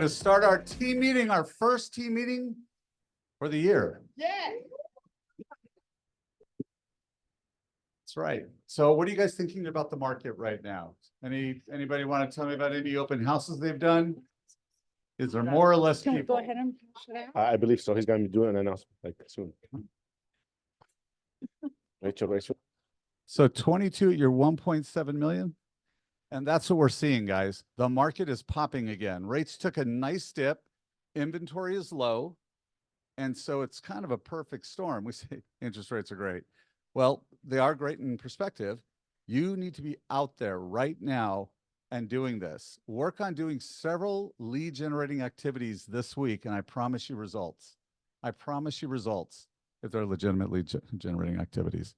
to start our team meeting, our first team meeting for the year. Yeah. That's right. So what are you guys thinking about the market right now? Anybody want to tell me about any open houses they've done? Is there more or less Can we go people? ahead and push it out? I believe so. He's going to be doing an announcement like soon. Rachel. So 22 at your 1.7 million. And that's what we're seeing, guys. The market is popping again. Rates took a nice dip. Inventory is low. And so it's kind of a perfect storm. We say interest rates are great. Well, they are great in perspective. You need to be out there right now and doing this. Work on doing several lead generating activities this week, and I promise you results. I promise you results if they're legitimate lead generating activities.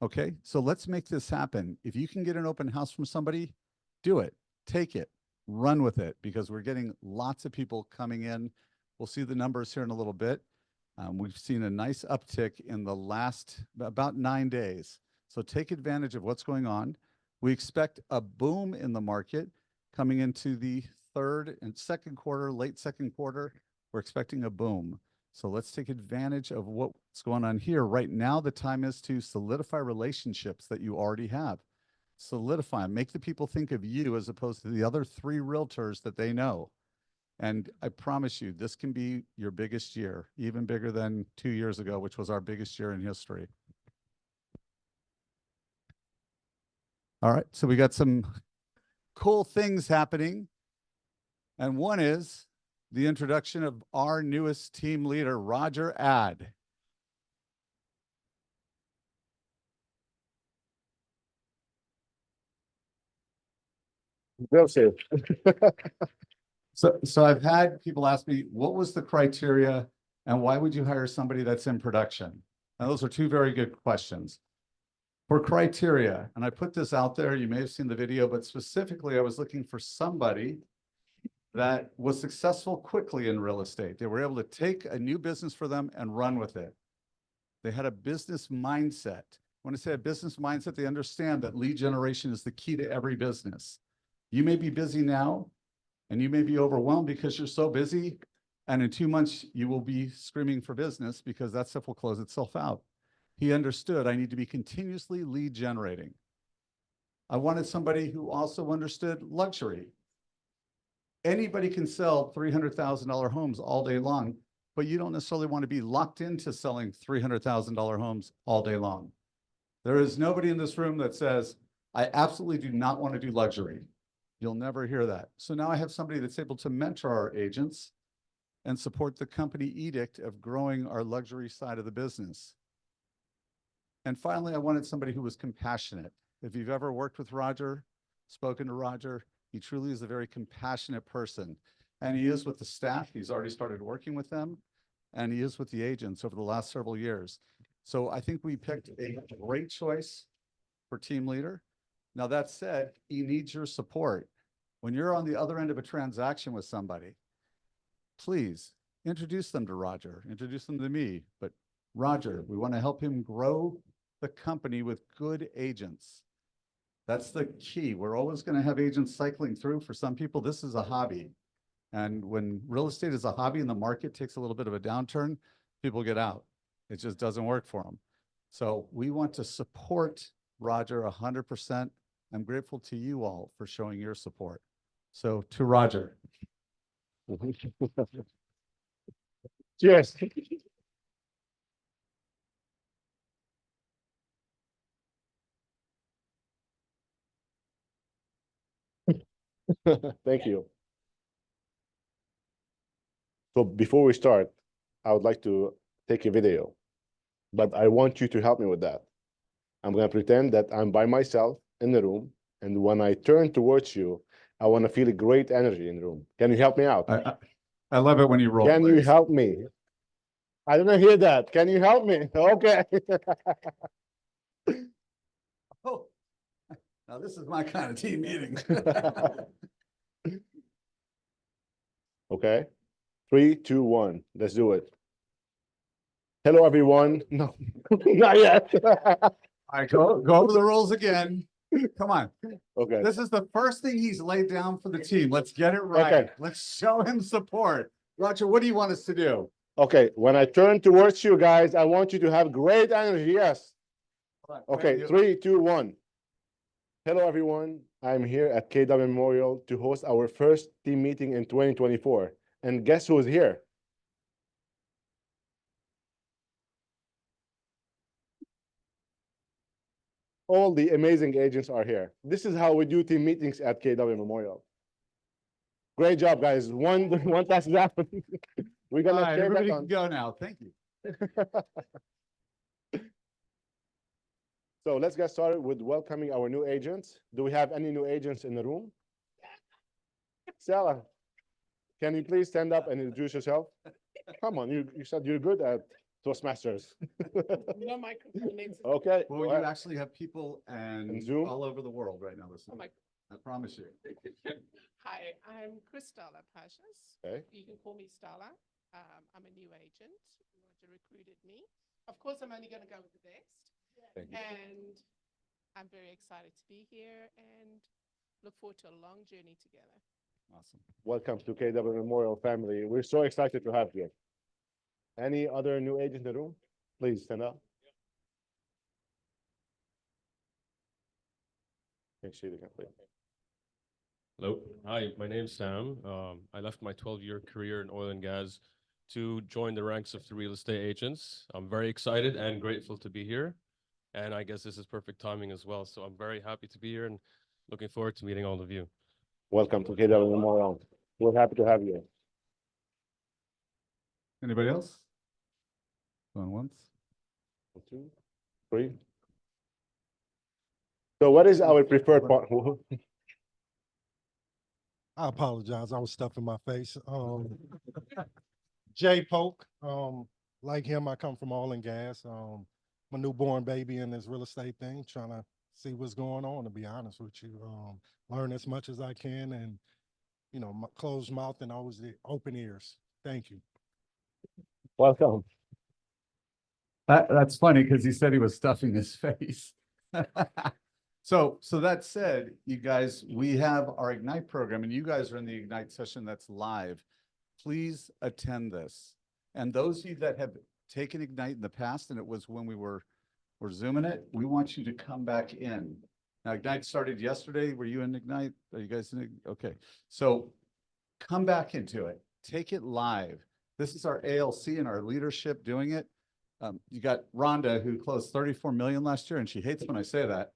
Okay, so let's make this happen. If you can get an open house from somebody, do it, take it, run with it, because we're getting lots of people coming in. We'll see the numbers here in a little bit. We've seen a nice uptick in the last about 9 days. So take advantage of what's going on. We expect a boom in the market coming into the third and second quarter, late second quarter. We're expecting a boom. So let's take advantage of what's going on here. Right now, the time is to solidify relationships that you already have. Solidify them. Make the people think of you as opposed to the other 3 realtors that they know. And I promise you, this can be your biggest year, even bigger than 2 years ago, which was our biggest year in history. All right, so we got some cool things happening. And one is the introduction of our newest team leader, Roger Add. Well said. So I've had people ask me, what was the criteria and why would you hire somebody that's in production? And those are 2 very good questions. For criteria, and I put this out there, you may have seen the video, but specifically I was looking for somebody that was successful quickly in real estate. They were able to take a new business for them and run with it. They had a business mindset. When I say a business mindset, they understand that lead generation is the key to every business. You may be busy now, and you may be overwhelmed because you're so busy, and in 2 months, you will be screaming for business because that stuff will close itself out. He understood I need to be continuously lead generating. I wanted somebody who also understood luxury. Anybody can sell $300,000 homes all day long, but you don't necessarily want to be locked into selling $300,000 homes all day long. There is nobody in this room that says, I absolutely do not want to do luxury. You'll never hear that. So now I have somebody that's able to mentor our agents and support the company edict of growing our luxury side of the business. And finally, I wanted somebody who was compassionate. If you've ever worked with Roger, spoken to Roger, he truly is a very compassionate person. And he is with the staff. He's already started working with them. And he is with the agents over the last several years. So I think we picked a great choice for team leader. Now, that said, he needs your support. When you're on the other end of a transaction with somebody, please introduce them to Roger, introduce them to me. But Roger, we want to help him grow the company with good agents. That's the key. We're always going to have agents cycling through. For some people, this is a hobby. And when real estate is a hobby and the market takes a little bit of a downturn, people get out. It just doesn't work for them. So we want to support Roger 100%. I'm grateful to you all for showing your support. So to Roger. Cheers. Thank you. So before we start, I would like to take a video, but I want you to help me with that. I'm going to pretend that I'm by myself in the room, and when I turn towards you, I want to feel a great energy in the room. Can you help me out? I love it when you roll. Can you help me? I didn't hear that. Can you help me? Okay. Oh, now this is my kind of team meeting. Okay. 3, 2, 1. Let's do it. Hello, everyone. No, not yet. All right, go over the rules again. Come on. Okay, This is the first thing he's laid down for the team. Let's get it right. Okay. Let's show him support. Roger, what do you want us to do? okay, when I turn towards you guys, I want you to have great energy, yes. Okay, 3, 2, 1. Hello, everyone. I'm here at KW Memorial to host our first team meeting in 2024. And guess who's here? All the amazing agents are here. This is how we do team meetings at KW Memorial. Great job, guys. One task is happened. We're All gonna right, share everybody that can on. go now. Thank you. So let's get started with welcoming our new agents. Do we have any new agents in the room? Sarah, can you please stand up and introduce yourself? Come on, you said you're good at Toastmasters. No microphone needs. Okay. Well, go you ahead. actually have people and Zoom? all over the world right now listening. Oh my, I promise you. hi, I'm Kristala Pashas. Okay. You can call me Stala. I'm a new agent. Roger recruited me. Of course, I'm only going to go with the best. Thank you. And I'm very excited to be here and look forward to a long journey together. Awesome. Welcome to KW Memorial family. We're so excited to have you. Any other new agent in the room? Please stand up. Can you see the complete? Hello, hi, my name's Sam. I left my 12-year career in oil and gas to join the ranks of the real estate agents. I'm very excited and grateful to be here. And I guess this is perfect timing as well. So I'm very happy to be here and looking forward to meeting all of you. Welcome to KW Memorial. We're happy to have you. Anybody else? Going once? 1, 2, 3. So what is our preferred partner? I apologize. I was stuffing my face. Jay Polk, like him, I come from oil and gas. I'm a newborn baby in this real estate thing, trying to see what's going on, to be honest with you. Learn as much as I can and, you know, closed mouth and always the open ears. Thank you. Welcome. That's funny because he said he was stuffing his face. So that said, you guys, we have our Ignite program and you guys are in the Ignite session that's live. Please attend this. And those of you that have taken Ignite in the past, and it was when we're Zooming it, we want you to come back in. Now Ignite started yesterday. Were you in Ignite? Are you guys in? Okay. So come back into it. Take it live. This is our ALC and our leadership doing it. You got Rhonda, who closed 34 million last year, and she hates when I say that,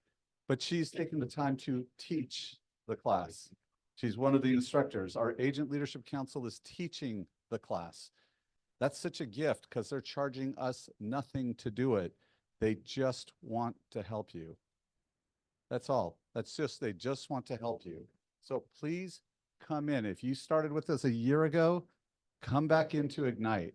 but she's taken the time to teach the class. She's one of the instructors. Our Agent Leadership Council is teaching the class. That's such a gift because they're charging us nothing to do it. They just want to help you. That's all. They just want to help you. So please come in. If you started with us a year ago, come back into Ignite.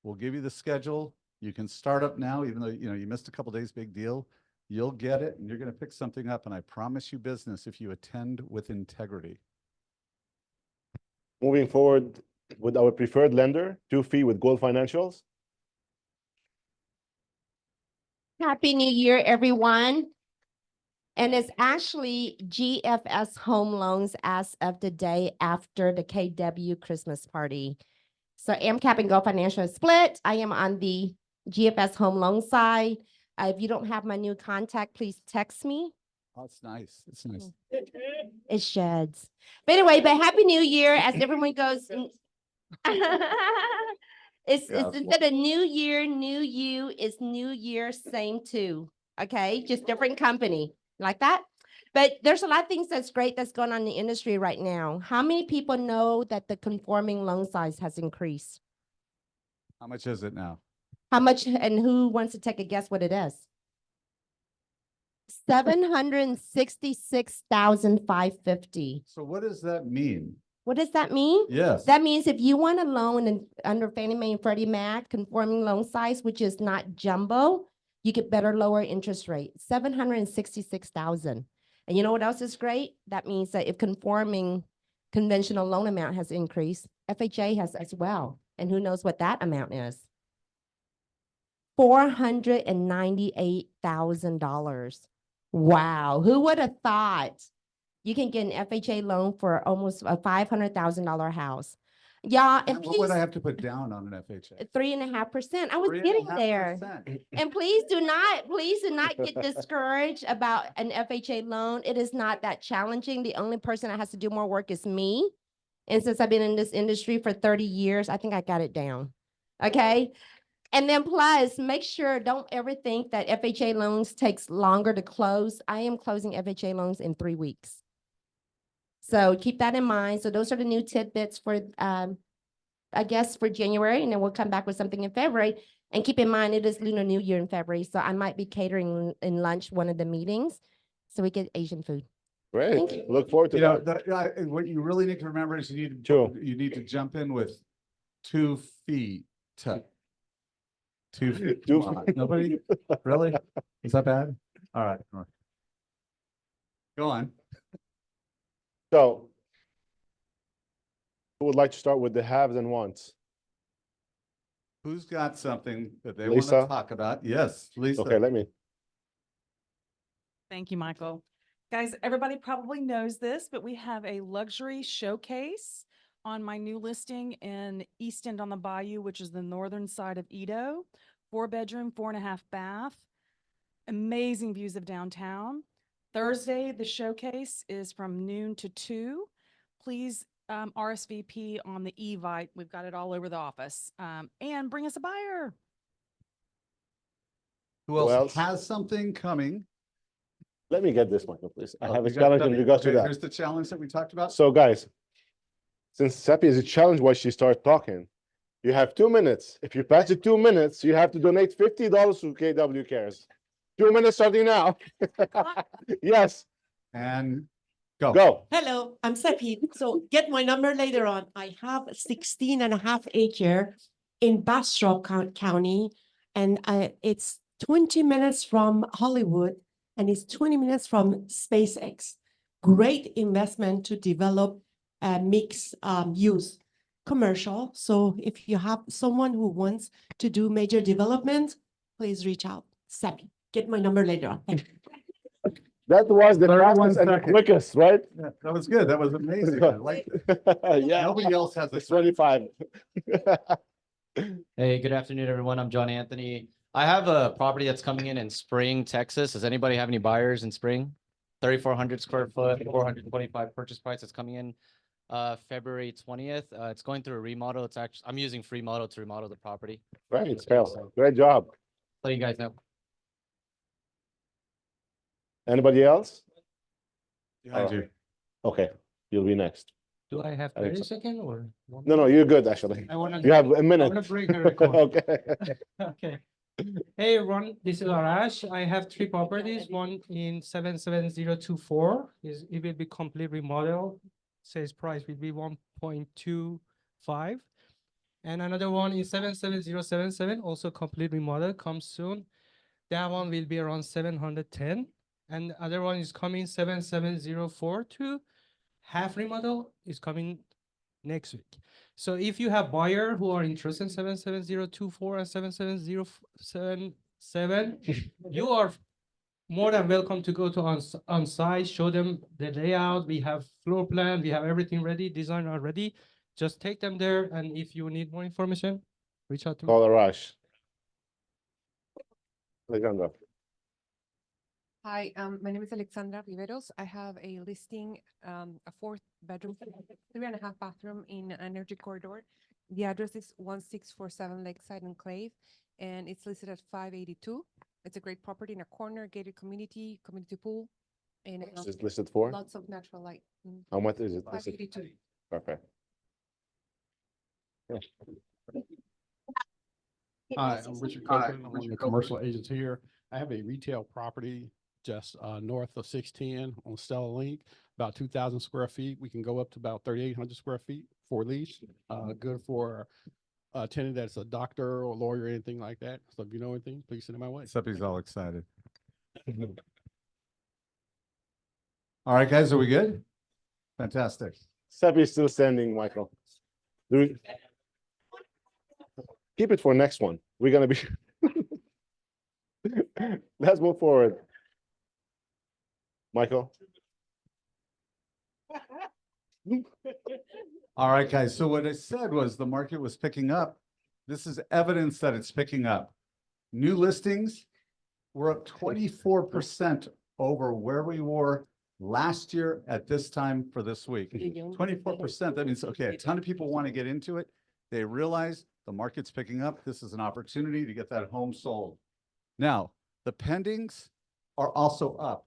We'll give you the schedule. You can start up now, even though you missed a couple days, big deal. You'll get it and you're going to pick something up. And I promise you business if you attend with integrity. Moving forward with our preferred lender, 2FE with Gold Financials. Happy New Year, everyone. And it's actually GFS Home Loans as of the day after the KW Christmas party. So AMCAP and Go Financial is split. I am on the GFS Home Loan side. If you don't have my new contact, please text me. Oh, it's nice. It's nice. It sheds. But anyway, but Happy New Year as everyone goes. It's instead of new year, new you, it's new year, same too. Okay, just different company like that. But there's a lot of things that's great that's going on in the industry right now. How many people know that the conforming loan size has increased? How much is it now? How much, and who wants to take a guess what it is? 766,550. So what does that mean? What does that mean? Yes. That means if you want a loan under Fannie Mae and Freddie Mac, conforming loan size, which is not jumbo, you get better lower interest rate, 766,000. And you know what else is great? That means that if conforming conventional loan amount has increased, FHA has as well. And who knows what that amount is? $498,000. Wow, who would have thought you can get an FHA loan for almost a $500,000 house? Y'all, and What would I please, have to put down on an FHA? 3.5%. I was getting there. 3.5%. And please do not get discouraged about an FHA loan. It is not that challenging. The only person that has to do more work is me. And since I've been in this industry for 30 years, I think I got it down. Okay? And then plus, make sure, don't ever think that FHA loans takes longer to close. I am closing FHA loans in 3 weeks. So keep that in mind. So those are the new tidbits for, I guess, for January, and then we'll come back with something in February. And keep in mind, it is Lunar New Year in February, so I might be catering in lunch one of the meetings, so we get Asian food. Thank Great. Look forward to You know, that. what you really need to remember is Sure. you need to jump in with 2 feet. 2 feet. 2 Come on. feet. Nobody? Really? Is that bad? All right. Go on. So who would like to start with the haves and wants? Who's got something that they want Lisa? to talk about? Yes, Lisa. Okay, let me. Thank you, Michael. Guys, everybody probably knows this, but we have a luxury showcase on my new listing in East End on the Bayou, which is the northern side of Edo. 4-bedroom, 4.5 bath. Amazing views of downtown. Thursday, the showcase is from noon to 2. Please RSVP on the Evite. We've got it all over the office. And bring us a buyer. Who Who else? else has something coming? Let me get this, Michael, please. I Oh, have a you got challenge in something? regards to Okay, that. Here's the challenge that we talked about. So guys, since Seppi is a challenge while she starts talking, you have 2 minutes. If you pass the 2 minutes, you have to donate $50 to KW Cares. 2 minutes starting now. Yes, And go. go. Hello, I'm Seppi. So get my number later on. I have 16.5 acre in Bastrop County, and it's 20 minutes from Hollywood, and it's 20 minutes from SpaceX. Great investment to develop mixed use commercial. So if you have someone who wants to do major development, please reach out. Seppi, get my number later on. Thank you. That was the 31 fastest and the seconds. quickest, right? Yeah, that was good. That was amazing. I like, Yeah, nobody else has it's this. 25. Hey, good afternoon, everyone. I'm John Anthony. I have a property that's coming in Spring, Texas. Does anybody have any buyers in Spring? 3,400 square foot, 425 purchase price. It's coming in February 20th. It's going through a remodel. It's actually, I'm using free model to remodel the property. Right, Phil. Great job. Let you guys know. Anybody else? Behind you. Okay, you'll be next. Do I have I think 30 so. seconds or? No, you're good, actually. I wanna. You have a I minute. wanna break a record. Okay. Okay. Hey, everyone, this is Arash. I have 3 properties, one in 77024 it will be complete remodel. Sales price will be 1.25. And another one is 77077, also complete remodel, comes soon. That one will be around 710. And the other one is coming 77042. Half remodel is coming next week. So if you have buyer who are interested in 77024 and 77077, you are more than welcome to go to on site, show them the layout. We have floor plan, we have everything ready, design are ready. Just take them there, and if you need more information, reach out to me. Call Arash. Alejandra. Hi, my name is Alexandra Riveros. I have a listing, a 4-bedroom, 3.5 bathroom in Energy Corridor. The address is 1647 Lakeside Enclave, and it's listed at 582. It's a great property in a corner, gated community pool, and Is it listed for? lots of natural light. How much is it listed? 582. Perfect. Hi, I'm Richard Copeland. I'm one of the commercial agents here. I have a retail property just north of 610 on Stella Link, about 2,000 square feet. We can go up to about 3,800 square feet for lease. Good for a tenant that's a doctor or lawyer or anything like that. So if you know anything, please send it my way. Seppi's all excited. All right, guys, are we good? Fantastic. Seppi is still standing, Michael. Keep it for next one. We're gonna be. Let's move forward. Michael? All right, guys. So what I said was the market was picking up. This is evidence that it's picking up. New listings were up 24% over where we were last year at this time for this week. 24%. That means, okay, a ton of people want to get into it. They realize the market's picking up. This is an opportunity to get that home sold. Now, the pendings are also up.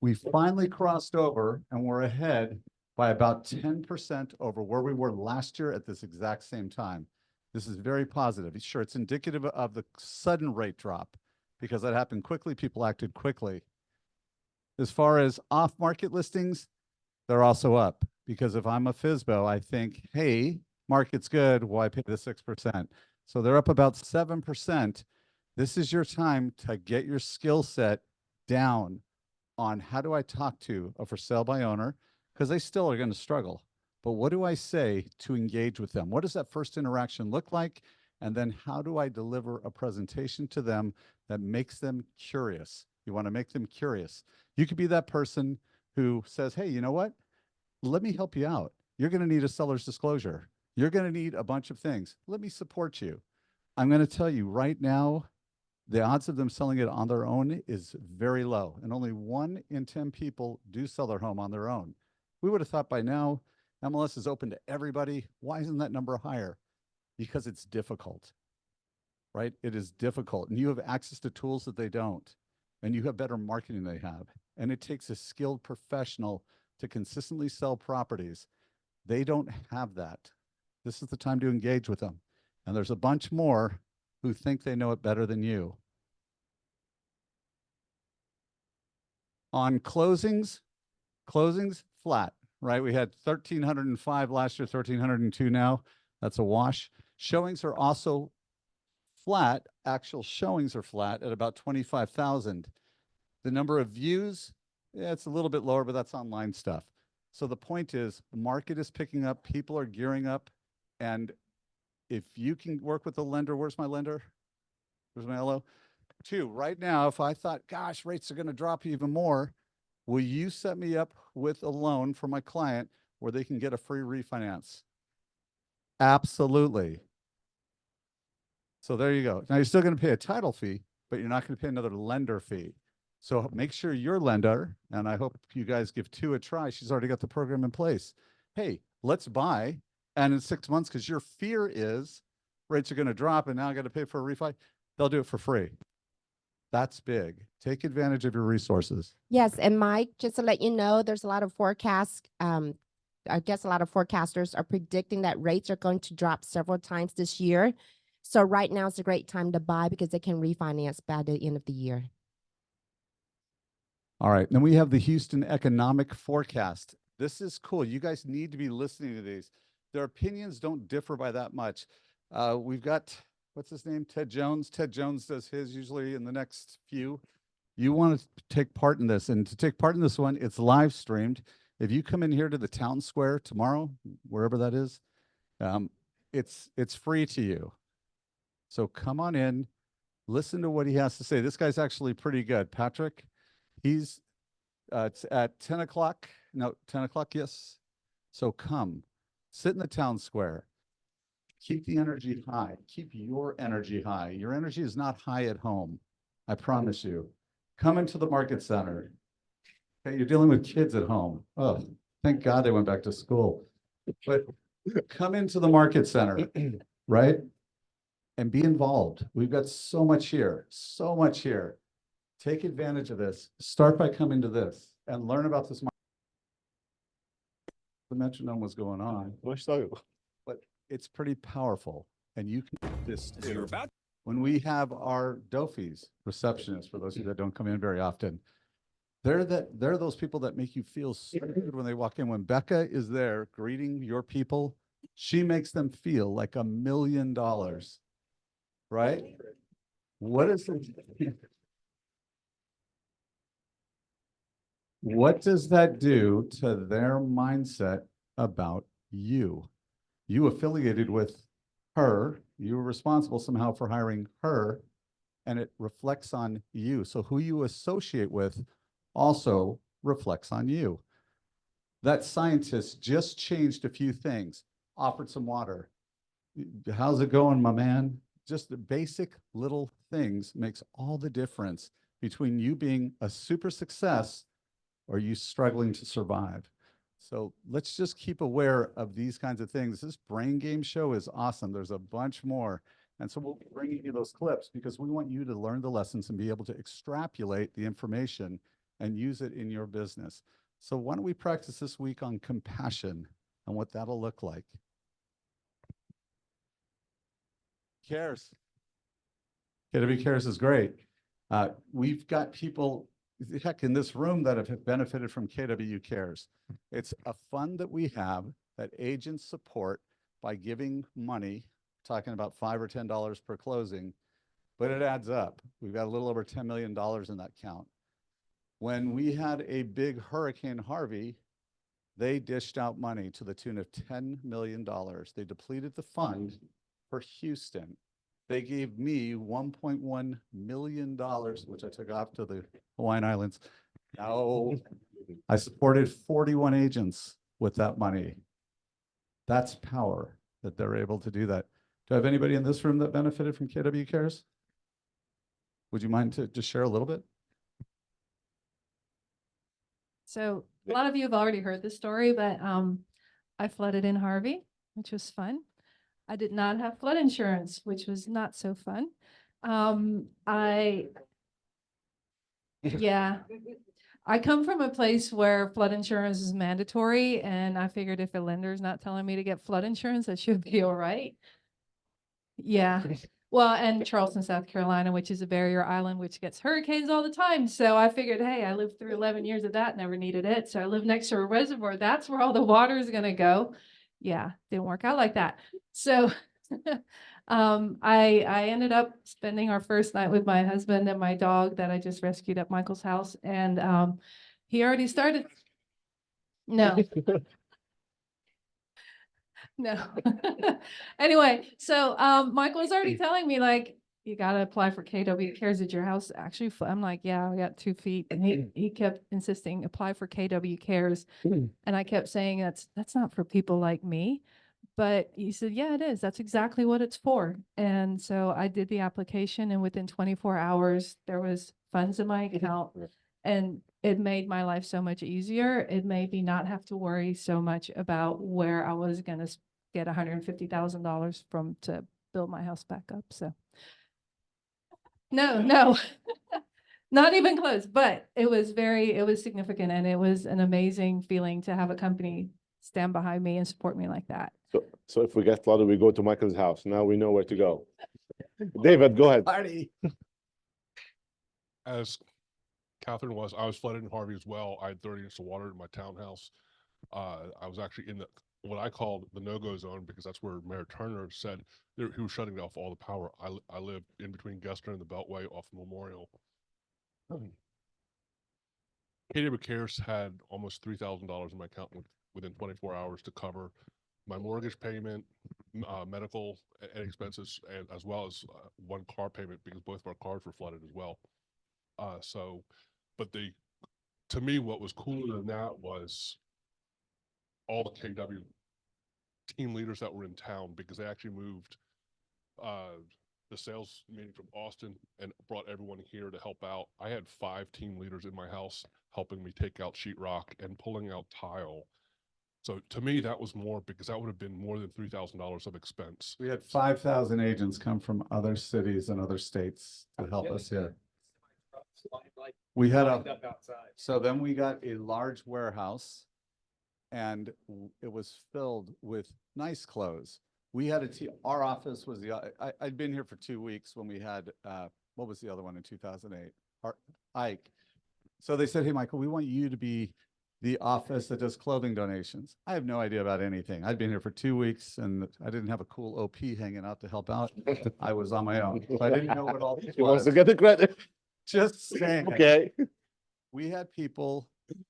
We finally crossed over and we're ahead by about 10% over where we were last year at this exact same time. This is very positive. Sure, it's indicative of the sudden rate drop because that happened quickly. People acted quickly. As far as off-market listings, they're also up because if I'm a FSBO, I think, hey, market's good. Why pay the 6%? So they're up about 7%. This is your time to get your skill set down on how do I talk to a for sale by owner, because they still are going to struggle. But what do I say to engage with them? What does that first interaction look like? And then how do I deliver a presentation to them that makes them curious? You want to make them curious. You could be that person who says, hey, you know what? Let me help you out. You're going to need a seller's disclosure. You're going to need a bunch of things. Let me support you. I'm going to tell you right now, the odds of them selling it on their own is very low. And only 1 in 10 people do sell their home on their own. We would have thought by now, MLS is open to everybody. Why isn't that number higher? Because it's difficult, right? It is difficult. And you have access to tools that they don't. And you have better marketing than they have. And it takes a skilled professional to consistently sell properties. They don't have that. This is the time to engage with them. And there's a bunch more who think they know it better than you. On closings flat, right? We had 1,305 last year, 1,302 now. That's a wash. Showings are also flat. Actual showings are flat at about 25,000. The number of views, yeah, it's a little bit lower, but that's online stuff. So the point is, the market is picking up, people are gearing up, and if you can work with the lender, where's my lender? Where's my LO? 2, right now, if I thought, gosh, rates are going to drop even more, will you set me up with a loan for my client where they can get a free refinance? Absolutely. So there you go. Now you're still going to pay a title fee, but you're not going to pay another lender fee. So make sure your lender, and I hope you guys give 2 a try. She's already got the program in place. Hey, let's buy. And in 6 months, because your fear is rates are going to drop and now I got to pay for a refi, they'll do it for free. That's big. Take advantage of your resources. Yes, and Mike, just to let you know, there's a lot of forecasts. I guess a lot of forecasters are predicting that rates are going to drop several times this year. So right now is a great time to buy because they can refinance by the end of the year. All right. Then we have the Houston economic forecast. This is cool. You guys need to be listening to these. Their opinions don't differ by that much. We've got, what's his name? Ted Jones. Ted Jones does his usually in the next few. You want to take part in this. And to take part in this one, it's live streamed. If you come in here to the town square tomorrow, wherever that is, it's free to you. So come on in, listen to what he has to say. This guy's actually pretty good. Patrick, he's it's at 10 o'clock. No, 10 o'clock, yes. So come, sit in the town square. Keep the energy high. Keep your energy high. Your energy is not high at home. I promise you. Come into the market center. Okay, you're dealing with kids at home. Oh, thank God they went back to school. But come into the market center, right? And be involved. We've got so much here, so much here. Take advantage of this. Start by coming to this and learn about this market. The metronome was going on, but it's pretty powerful. And you can do this too. When we have our Dofies, receptionists, for those of you that don't come in very often, they're those people that make you feel so good when they walk in. When Becca is there greeting your people, she makes them feel like $1 million, right? What is it? What does that do to their mindset about you? You affiliated with her, you were responsible somehow for hiring her, and it reflects on you. So who you associate with also reflects on you. That scientist just changed a few things, offered some water. How's it going, my man? Just the basic little things makes all the difference between you being a super success or you struggling to survive. So let's just keep aware of these kinds of things. This brain game show is awesome. There's a bunch more. And so we'll be bringing you those clips because we want you to learn the lessons and be able to extrapolate the information and use it in your business. So why don't we practice this week on compassion and what that'll look like? Cares. KW Cares is great. We've got people, heck, in this room that have benefited from KW Cares. It's a fund that we have that agents support by giving money, talking about $5 or $10 per closing, but it adds up. We've got a little over $10 million in that count. When we had a big Hurricane Harvey, they dished out money to the tune of $10 million. They depleted the fund for Houston. They gave me $1.1 million, which I took off to the Hawaiian Islands. Now, I supported 41 agents with that money. That's power that they're able to do that. Do I have anybody in this room that benefited from KW Cares? Would you mind to just share a little bit? So a lot of you have already heard this story, but I flooded in Harvey, which was fun. I did not have flood insurance, which was not so fun. Yeah, I come from a place where flood insurance is mandatory, and I figured if a lender is not telling me to get flood insurance, that should be all right. Yeah. Well, and Charleston, South Carolina, which is a barrier island, which gets hurricanes all the time. So I figured, hey, I lived through 11 years of that, never needed it. So I live next to a reservoir. That's where all the water is going to go. Yeah, didn't work out like that. So I ended up spending our first night with my husband and my dog that I just rescued at Michael's house. And he already started. No. No. Anyway, so Michael was already telling me, like, you got to apply for KW Cares at your house. Actually, I'm like, yeah, I got 2 feet. And he kept insisting, apply for KW Cares. And I kept saying, that's not for people like me. But he said, yeah, it is. That's exactly what it's for. And so I did the application, and within 24 hours, there was funds in my account. And it made my life so much easier. It made me not have to worry so much about where I was going to get $150,000 from to build my house back up. So no, not even close, but it was significant, and it was an amazing feeling to have a company stand behind me and support me like that. So if we get flooded, we go to Michael's house. Now we know where to go. David, go ahead. Party. As Catherine was, I was flooded in Harvey as well. I had 30 inches of water in my townhouse. I was actually in what I called the no-go zone, because that's where Mayor Turner said he was shutting off all the power. I live in between Gessner and the Beltway off Memorial. KW Cares had almost $3,000 in my account within 24 hours to cover my mortgage payment, medical expenses, and as well as one car payment, because both of our cars were flooded as well. But to me, what was cooler than that was all the KW team leaders that were in town, because they actually moved the sales meeting from Austin and brought everyone here to help out. I had 5 team leaders in my house helping me take out sheetrock and pulling out tile. So to me, that was more, because that would have been more than $3,000 of expense. We had 5,000 agents come from other cities and other states to help us here. We had so then we got a large warehouse, and it was filled with nice clothes. We had our office was I'd been here for 2 weeks when we had, what was the other one in 2008? Ike. So they said, hey, Michael, we want you to be the office that does clothing donations. I have no idea about anything. I'd been here for 2 weeks, and I didn't have a cool OP hanging out to help out. I was on my own. So I didn't know what all this He wants was. to get the credit. Just saying. Okay. We had people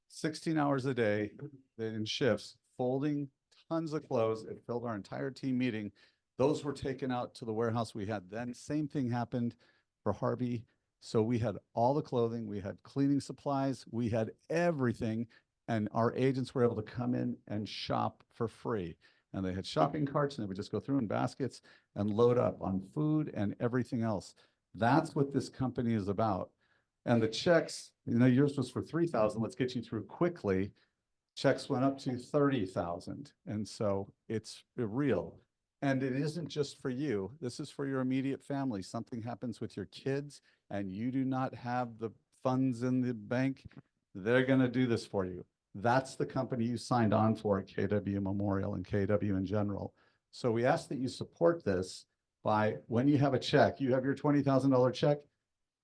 16 hours a day in shifts folding tons of clothes. It filled our entire team meeting. Those were taken out to the warehouse we had then. Same thing happened for Harvey. So we had all the clothing, we had cleaning supplies, we had everything. And our agents were able to come in and shop for free. And they had shopping carts and they would just go through in baskets and load up on food and everything else. That's what this company is about. And the checks, yours was for 3,000. Let's get you through quickly. Checks went up to 30,000. And so it's real. And it isn't just for you. This is for your immediate family. Something happens with your kids and you do not have the funds in the bank. They're going to do this for you. That's the company you signed on for at KW Memorial and KW in general. So we ask that you support this by, when you have a check, you have your $20,000 check.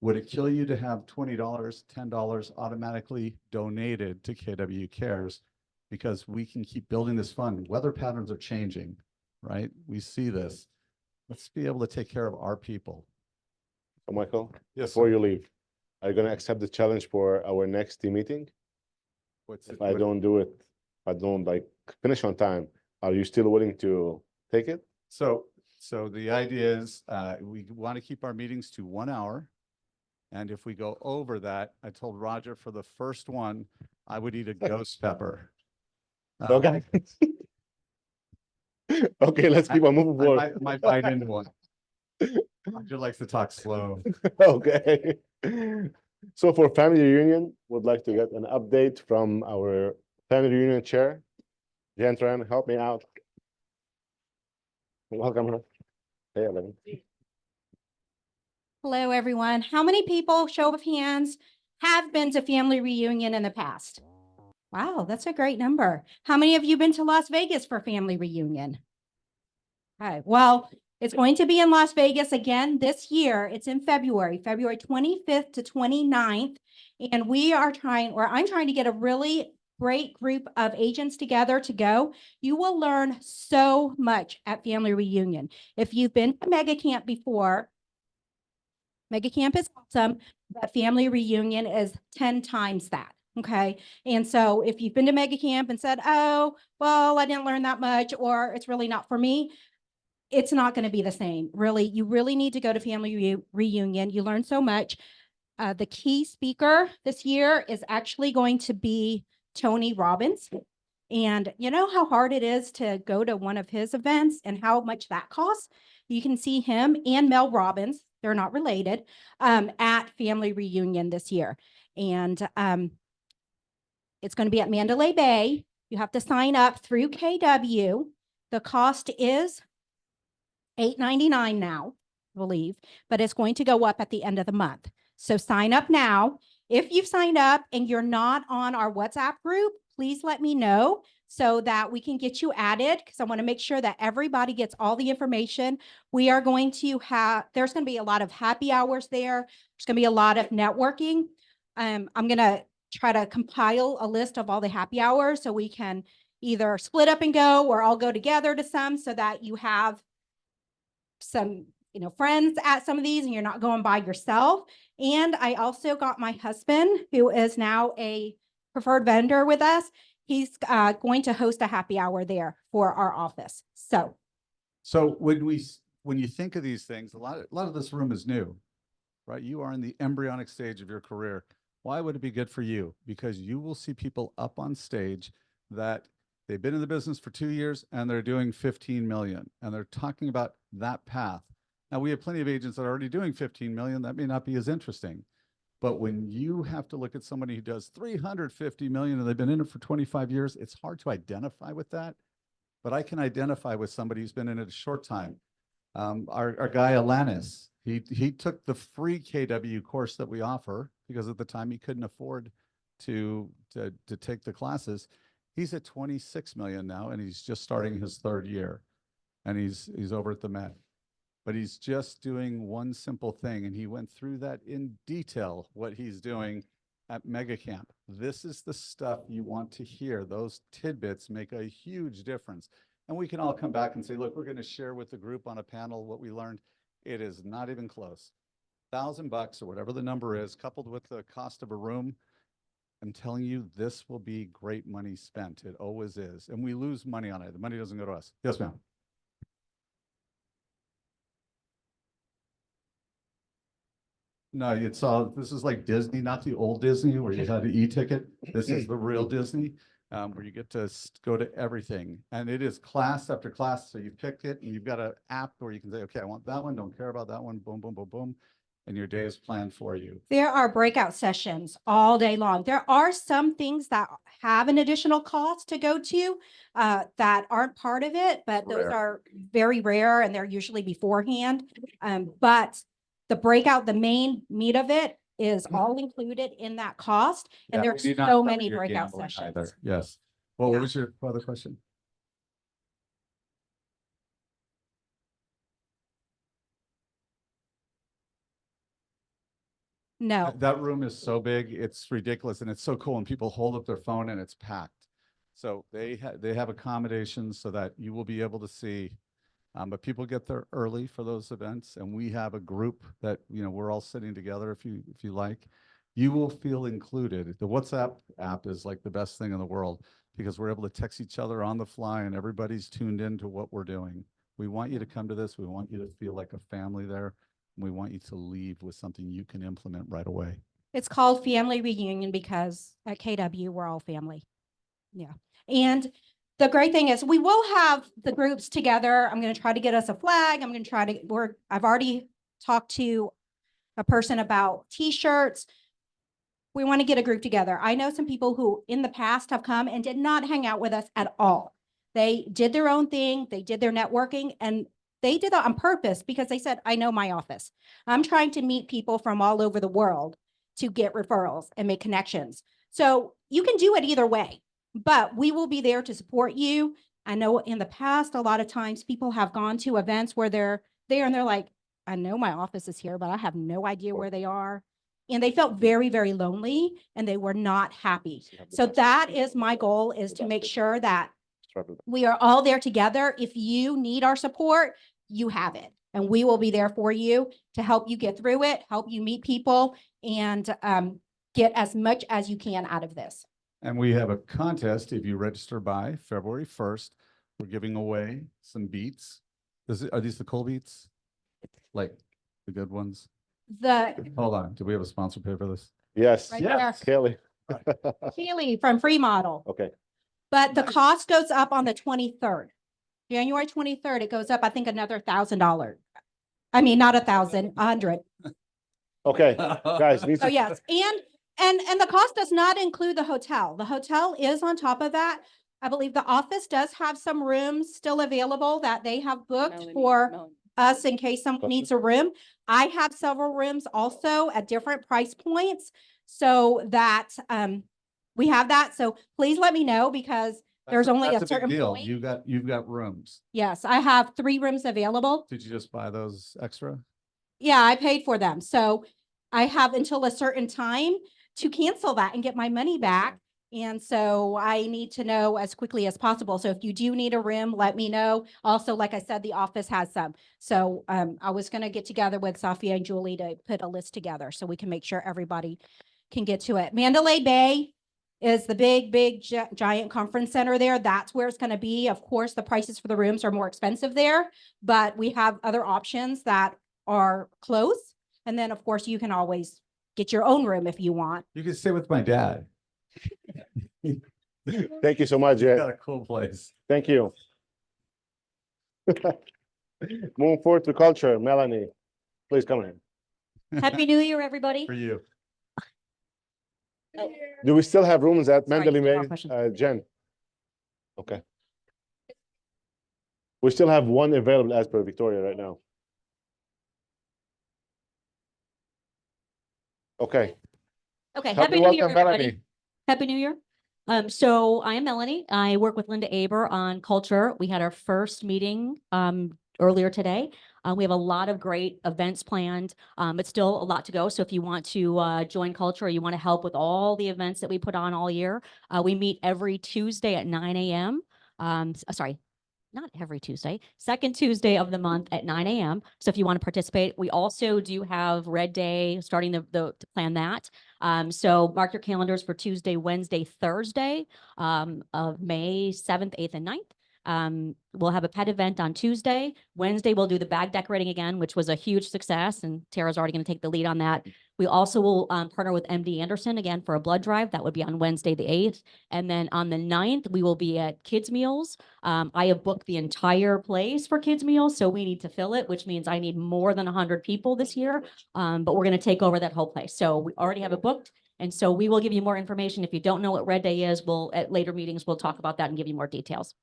Would it kill you to have $20, $10 automatically donated to KW Cares? Because we can keep building this fund. Weather patterns are changing, right? We see this. Let's be able to take care of our people. So Michael, Yes, before sir. you leave, are you going to accept the challenge for our next team meeting? If I don't do it, if I don't like finish on time, are you still willing to take it? So the idea is, we want to keep our meetings to 1 hour. And if we go over that, I told Roger for the first one, I would eat a ghost pepper. Okay. Okay, let's keep on moving I forward. might bite into one. Roger likes to talk slow. Okay. So for family reunion, would like to get an update from our family reunion chair. Jan Tran, help me out. Welcome her. Hey, Ellen. Hello, everyone. How many people, show of hands, have been to family reunion in the past? Wow, that's a great number. How many of you been to Las Vegas for family reunion? Okay, well, it's going to be in Las Vegas again this year. It's in February 25th to 29th. And we are trying, or I'm trying to get a really great group of agents together to go. You will learn so much at family reunion. If you've been to Mega Camp before, Mega Camp is awesome, but family reunion is 10 times that. Okay. And so if you've been to Mega Camp and said, oh, well, I didn't learn that much, or it's really not for me, it's not going to be the same. Really, you really need to go to family reunion. You learn so much. The key speaker this year is actually going to be Tony Robbins. And you know how hard it is to go to one of his events and how much that costs? You can see him and Mel Robbins, they're not related, at family reunion this year. And it's going to be at Mandalay Bay. You have to sign up through KW. The cost is $8.99 now, I believe, but it's going to go up at the end of the month. So sign up now. If you've signed up and you're not on our WhatsApp group, please let me know so that we can get you added, because I want to make sure that everybody gets all the information. We are going to have, there's going to be a lot of happy hours there. There's going to be a lot of networking. I'm going to try to compile a list of all the happy hours so we can either split up and go, or all go together to some, so that you have some, friends at some of these and you're not going by yourself. And I also got my husband, who is now a preferred vendor with us. He's going to host a happy hour there for our office. So when you think of these things, a lot of this room is new, right? You are in the embryonic stage of your career. Why would it be good for you? Because you will see people up on stage that they've been in the business for 2 years and they're doing 15 million, and they're talking about that path. Now, we have plenty of agents that are already doing 15 million. That may not be as interesting. But when you have to look at somebody who does 350 million and they've been in it for 25 years, it's hard to identify with that. But I can identify with somebody who's been in it a short time. Our guy, Alanis, he took the free KW course that we offer because at the time he couldn't afford to take the classes. He's at 26 million now, and he's just starting his 3rd year, and he's over at the Met. But he's just doing one simple thing, and he went through that in detail, what he's doing at Mega Camp. This is the stuff you want to hear. Those tidbits make a huge difference. And we can all come back and say, look, we're going to share with the group on a panel what we learned. It is not even close. $1,000 or whatever the number is, coupled with the cost of a room, I'm telling you, this will be great money spent. It always is. And we lose money on it. The money doesn't go to us. Yes, ma'am. No, it's all, this is like Disney, not the old Disney where you had an e-ticket. This is the real Disney, where you get to go to everything. And it is class after class. So you pick it and you've got an app where you can say, okay, I want that one, don't care about that one, boom, boom, boom, boom. And your day is planned for you. There are breakout sessions all day long. There are some things that have an additional cost to go to that aren't part of it, but those Rare. are very rare and they're usually beforehand. But the breakout, the main meat of it is all included in that cost. And Yeah, there's we do not so cover many your breakout gambling sessions. either. Yes. Well, Yeah. what was your other question? No. That room is so big, it's ridiculous, and it's so cool, and people hold up their phone and it's packed. So they have accommodations so that you will be able to see, but people get there early for those events, and we have a group that, we're all sitting together if you like. You will feel included. The WhatsApp app is like the best thing in the world because we're able to text each other on the fly and everybody's tuned into what we're doing. We want you to come to this. We want you to feel like a family there. We want you to leave with something you can implement right away. It's called Family Reunion because at KW, we're all family. Yeah. And the great thing is we will have the groups together. I'm going to try to get us a flag. I'm going to try to I've already talked to a person about t-shirts. We want to get a group together. I know some people who in the past have come and did not hang out with us at all. They did their own thing. They did their networking and they did that on purpose because they said, I know my office. I'm trying to meet people from all over the world to get referrals and make connections. So you can do it either way, but we will be there to support you. I know in the past, a lot of times people have gone to events where they're there and they're like, I know my office is here, but I have no idea where they are. And they felt very, very lonely and they were not happy. So that is my goal, is to make sure that we are all there together. If you need our support, you have it. And we will be there for you to help you get through it, help you meet people, and get as much as you can out of this. And we have a contest. If you register by February 1st, we're giving away some beats. Are these the cool beats? Like the good ones? Hold on. Do we have a sponsor pay for this? Yes. Right Yes. there. Kelly. Keely from Free Model. Okay. But the cost goes up on the 23rd. January 23rd, it goes up, I think, another $1,000. I mean, not 1,000, 100. Okay, guys. Oh, yes. And the cost does not include the hotel. The hotel is on top of that. I believe the office does have some rooms still available that they have booked for us in case someone needs a room. I have several rooms also at different price points so that we have that. So please let me know because there's only a That's a big certain deal. point. You've got rooms. Yes, I have 3 rooms available. Did you just buy those extra? Yeah, I paid for them. So I have until a certain time to cancel that and get my money back. And so I need to know as quickly as possible. So if you do need a room, let me know. Also, like I said, the office has some. So I was going to get together with Safia and Julie to put a list together so we can make sure everybody can get to it. Mandalay Bay is the big giant conference center there. That's where it's going to be. Of course, the prices for the rooms are more expensive there, but we have other options that are close. And then, of course, you can always get your own room if you want. You can stay with my dad. Thank you so much, Jay. Got a cool place. Thank you. Moving forward to culture, Melanie, please come in. Happy New Year, everybody. For you. Do we still have rooms at Sorry, Mandalay one more Bay, question. Jen? Okay. We still have one available as per Victoria right now. Okay. Okay, Happy Happy New Year, welcome, everybody. Melanie. Happy New Year. So I am Melanie. I work with Linda Aber on culture. We had our first meeting earlier today. We have a lot of great events planned, but still a lot to go. So if you want to join culture, or you want to help with all the events that we put on all year, we meet every Tuesday at 9 a.m. Sorry, not every Tuesday, second Tuesday of the month at 9 a.m. So if you want to participate, we also do have Red Day starting to plan that. So mark your calendars for Tuesday, Wednesday, Thursday of May 7th, 8th, and 9th. We'll have a pet event on Tuesday. Wednesday, we'll do the bag decorating again, which was a huge success. And Tara's already going to take the lead on that. We also will partner with MD Anderson again for a blood drive. That would be on Wednesday, the 8th. And then on the 9th, we will be at Kids Meals. I have booked the entire place for Kids Meals, so we need to fill it, which means I need more than 100 people this year. But we're going to take over that whole place. So we already have it booked. And so we will give you more information. If you don't know what Red Day is, we'll, at later meetings, we'll talk about that and give you more details.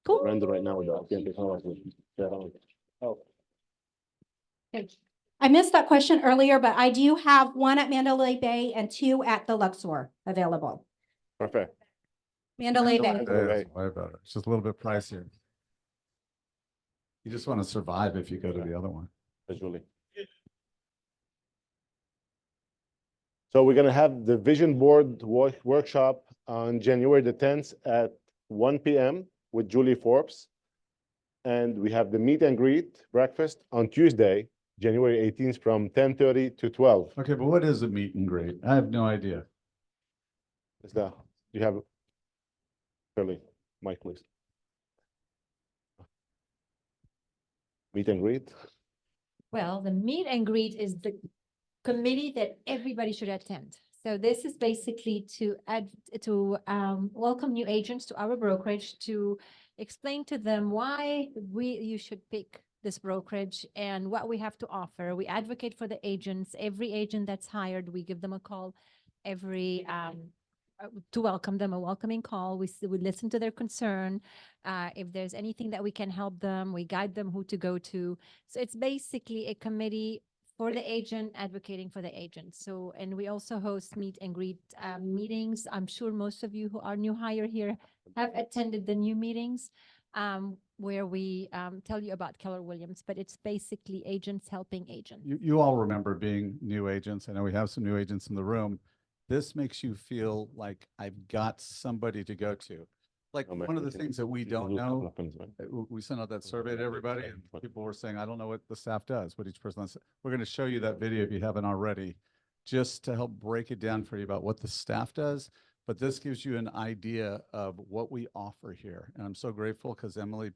Cool. Render right now with the. Oh, I missed that question earlier, but I do have one at Mandalay Bay and 2 at the Luxor available. perfect. Mandalay Bay. It's way better. It's just a little bit pricier. You just want to survive if you go to the other one. Visually. So we're gonna have the vision board workshop on January the 10th at 1 p.m. with Julie Forbes. And we have the meet and greet breakfast on Tuesday, January 18th from 10:30 to 12. Okay, but what is a meet and greet? I have no idea. Is that, you have, Shirley, Mike, please. Meet and greet. Well, the meet and greet is the committee that everybody should attend. So this is basically to welcome new agents to our brokerage, to explain to them why you should pick this brokerage and what we have to offer. We advocate for the agents. Every agent that's hired, we give them a call to welcome them, a welcoming call. We listen to their concern. If there's anything that we can help them, we guide them who to go to. So it's basically a committee for the agent, advocating for the agent. So, and we also host meet and greet meetings. I'm sure most of you who are new hire here have attended the new meetings where we tell you about Keller Williams, but it's basically agents helping agents. You all remember being new agents. I know we have some new agents in the room. This makes you feel like I've got somebody to go to. Like one of the things that we don't know, we sent out that survey to everybody and people were saying, I don't know what the staff does, what each person does. We're going to show you that video if you haven't already, just to help break it down for you about what the staff does. But this gives you an idea of what we offer here. And I'm so grateful because Emily,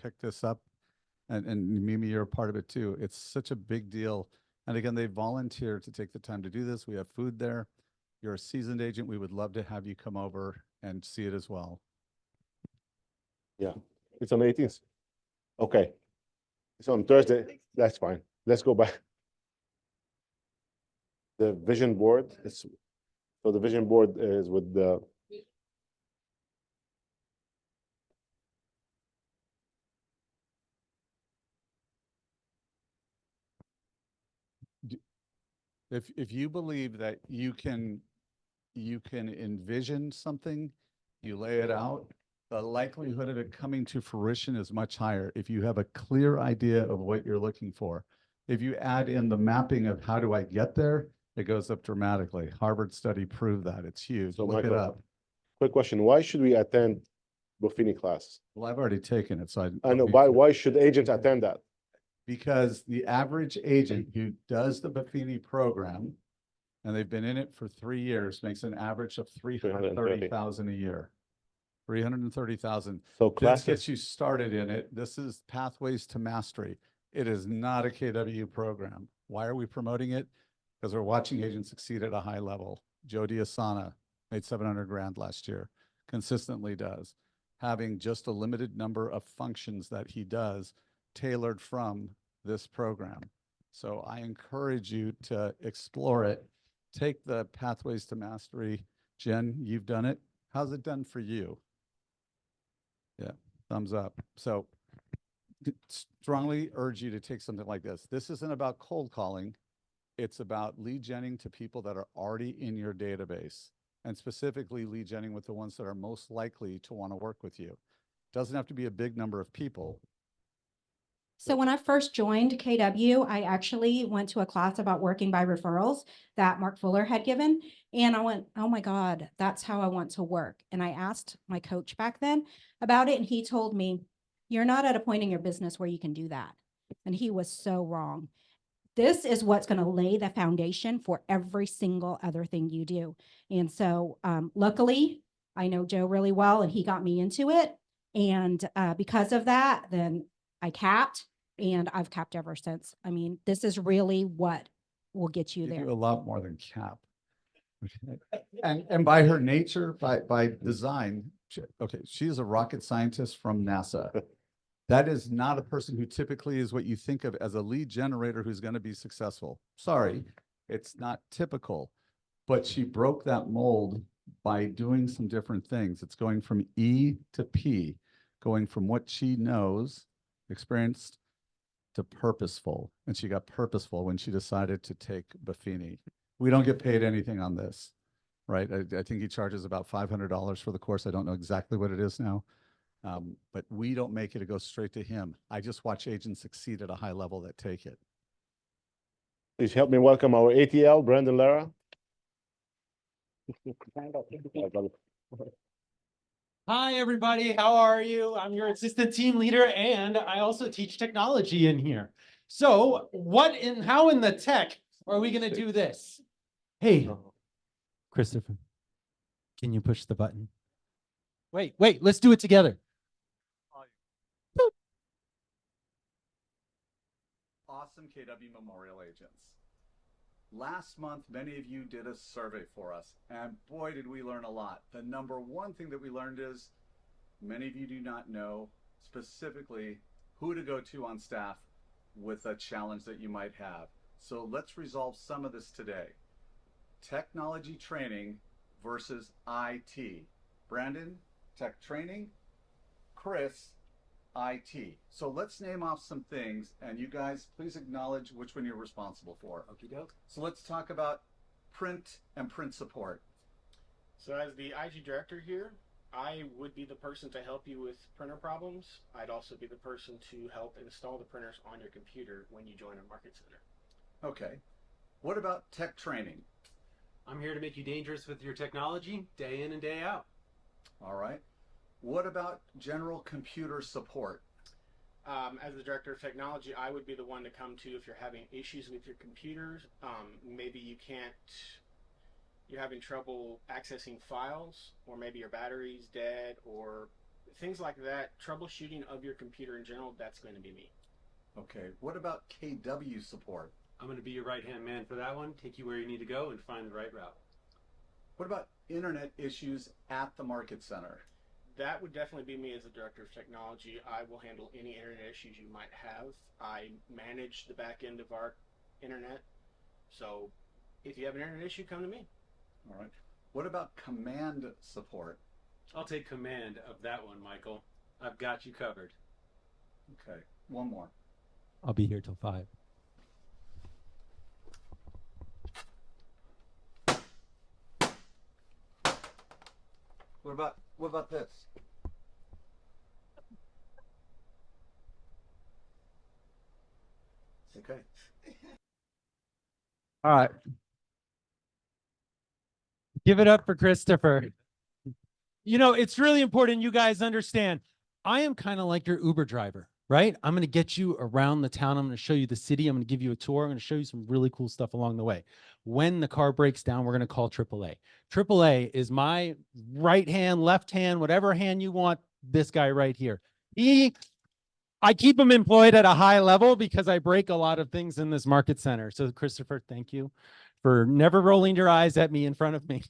picked this up and Mimi, you're a part of it too. It's such a big deal. And again, they volunteer to take the time to do this. We have food there. You're a seasoned agent. We would love to have you come over and see it as well. Yeah, it's on the 18th. Okay. It's on Thursday. That's fine. Let's go back. The vision board is, so the vision board is with the. If you believe that you can envision something, you lay it out, the likelihood of it coming to fruition is much higher if you have a clear idea of what you're looking for. If you add in the mapping of how do I get there, it goes up dramatically. Harvard study proved that. It's huge. So Look it Michael, up. quick question. Why should we attend Buffini class? Well, I've already taken it, so I don't know, need why, to. why should agents attend that? Because the average agent who does the Buffini program, and they've been in it for 3 years, makes an average of 330,000 a year. 330,000. So This classes, gets you started in it. This is Pathways to Mastery. It is not a KW program. Why are we promoting it? Because we're watching agents succeed at a high level. Joe Diasana made 700 grand last year, consistently does. Having just a limited number of functions that he does tailored from this program. So I encourage you to explore it. Take the Pathways to Mastery. Jen, you've done it. How's it done for you? Yeah, thumbs up. So strongly urge you to take something like this. This isn't about cold calling. It's about lead genning to people that are already in your database, and specifically lead genning with the ones that are most likely to want to work with you. Doesn't have to be a big number of people. So when I first joined KW, I actually went to a class about working by referrals that Mark Fuller had given. And I went, oh my God, that's how I want to work. And I asked my coach back then about it. And he told me, you're not at a point in your business where you can do that. And he was so wrong. This is what's going to lay the foundation for every single other thing you do. And so luckily, I know Joe really well, and he got me into it. And because of that, then I capped, and I've capped ever since. I mean, this is really what will get you You there. do a lot more than cap. Okay. And by her nature, by design, okay, she is a rocket scientist from NASA. That is not a person who typically is what you think of as a lead generator who's going to be successful. Sorry, it's not typical, but she broke that mold by doing some different things. It's going from E to P, going from what she knows, experienced, to purposeful. And she got purposeful when she decided to take Buffini. We don't get paid anything on this, right? I think he charges about $500 for the course. I don't know exactly what it is now. But we don't make it, it goes straight to him. I just watch agents succeed at a high level that take it. Please help me welcome our ATL, Brandon Lara. Hi, everybody. How are you? I'm your assistant team leader, and I also teach technology in here. So how in the tech are we going to do this? Hey, Christopher, can you push the button? Wait, let's do it together. Awesome KW Memorial agents. Last month, many of you did a survey for us, and boy, did we learn a lot. The number one thing that we learned is many of you do not know specifically who to go to on staff with a challenge that you might have. So let's resolve some of this today. Technology training versus IT. Brandon, tech training. Chris, IT. So let's name off some things, and you guys please acknowledge which one you're responsible for. Okie doke. So let's talk about print and print support. So as the IG director here, I would be the person to help you with printer problems. I'd also be the person to help install the printers on your computer when you join a market center. Okay. What about tech training? I'm here to make you dangerous with your technology day in and day out. All right. What about general computer support? As the director of technology, I would be the one to come to if you're having issues with your computers. Maybe you're having trouble accessing files, or maybe your battery's dead, or things like that. Troubleshooting of your computer in general, that's going to be me. Okay. What about KW support? I'm going to be your right-hand man for that one, take you where you need to go and find the right route. What about internet issues at the market center? That would definitely be me as the director of technology. I will handle any internet issues you might have. I manage the back end of our internet. So if you have an internet issue, come to me. All right. What about command support? I'll take command of that one, Michael. I've got you covered. Okay. One more. I'll be here till 5. What about this? Okay. All right. Give it up for Christopher. You know, it's really important you guys understand. I am kind of like your Uber driver, right? I'm going to get you around the town. I'm going to show you the city. I'm going to give you a tour. I'm going to show you some really cool stuff along the way. When the car breaks down, we're going to call AAA. AAA is my right hand, left hand, whatever hand you want, this guy right here. I keep him employed at a high level because I break a lot of things in this market center. So Christopher, thank you for never rolling your eyes at me in front of me.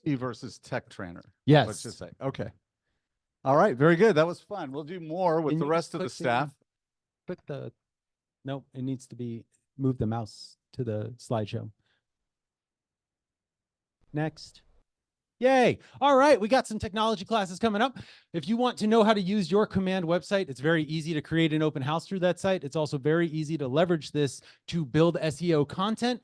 IT versus tech trainer. Yes. Let's just say. Okay. All right. Very good. That was fun. We'll do more with Can the you rest of the click staff. Click the, no, it needs to be, move the mouse to the slideshow. Next. Yay. All right. We got some technology classes coming up. If you want to know how to use your command website, it's very easy to create an open house through that site. It's also very easy to leverage this to build SEO content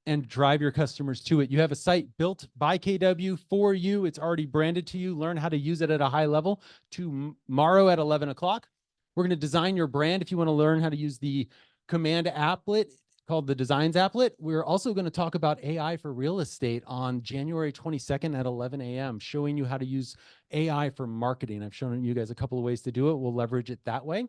and drive your customers to it. You have a site built by KW for you. It's already branded to you. Learn how to use it at a high level. Tomorrow at 11 o'clock, we're going to design your brand. If you want to learn how to use the command applet called the Designs applet, we're also going to talk about AI for real estate on January 22nd at 11 a.m., showing you how to use AI for marketing. I've shown you guys a couple of ways to do it. We'll leverage it that way,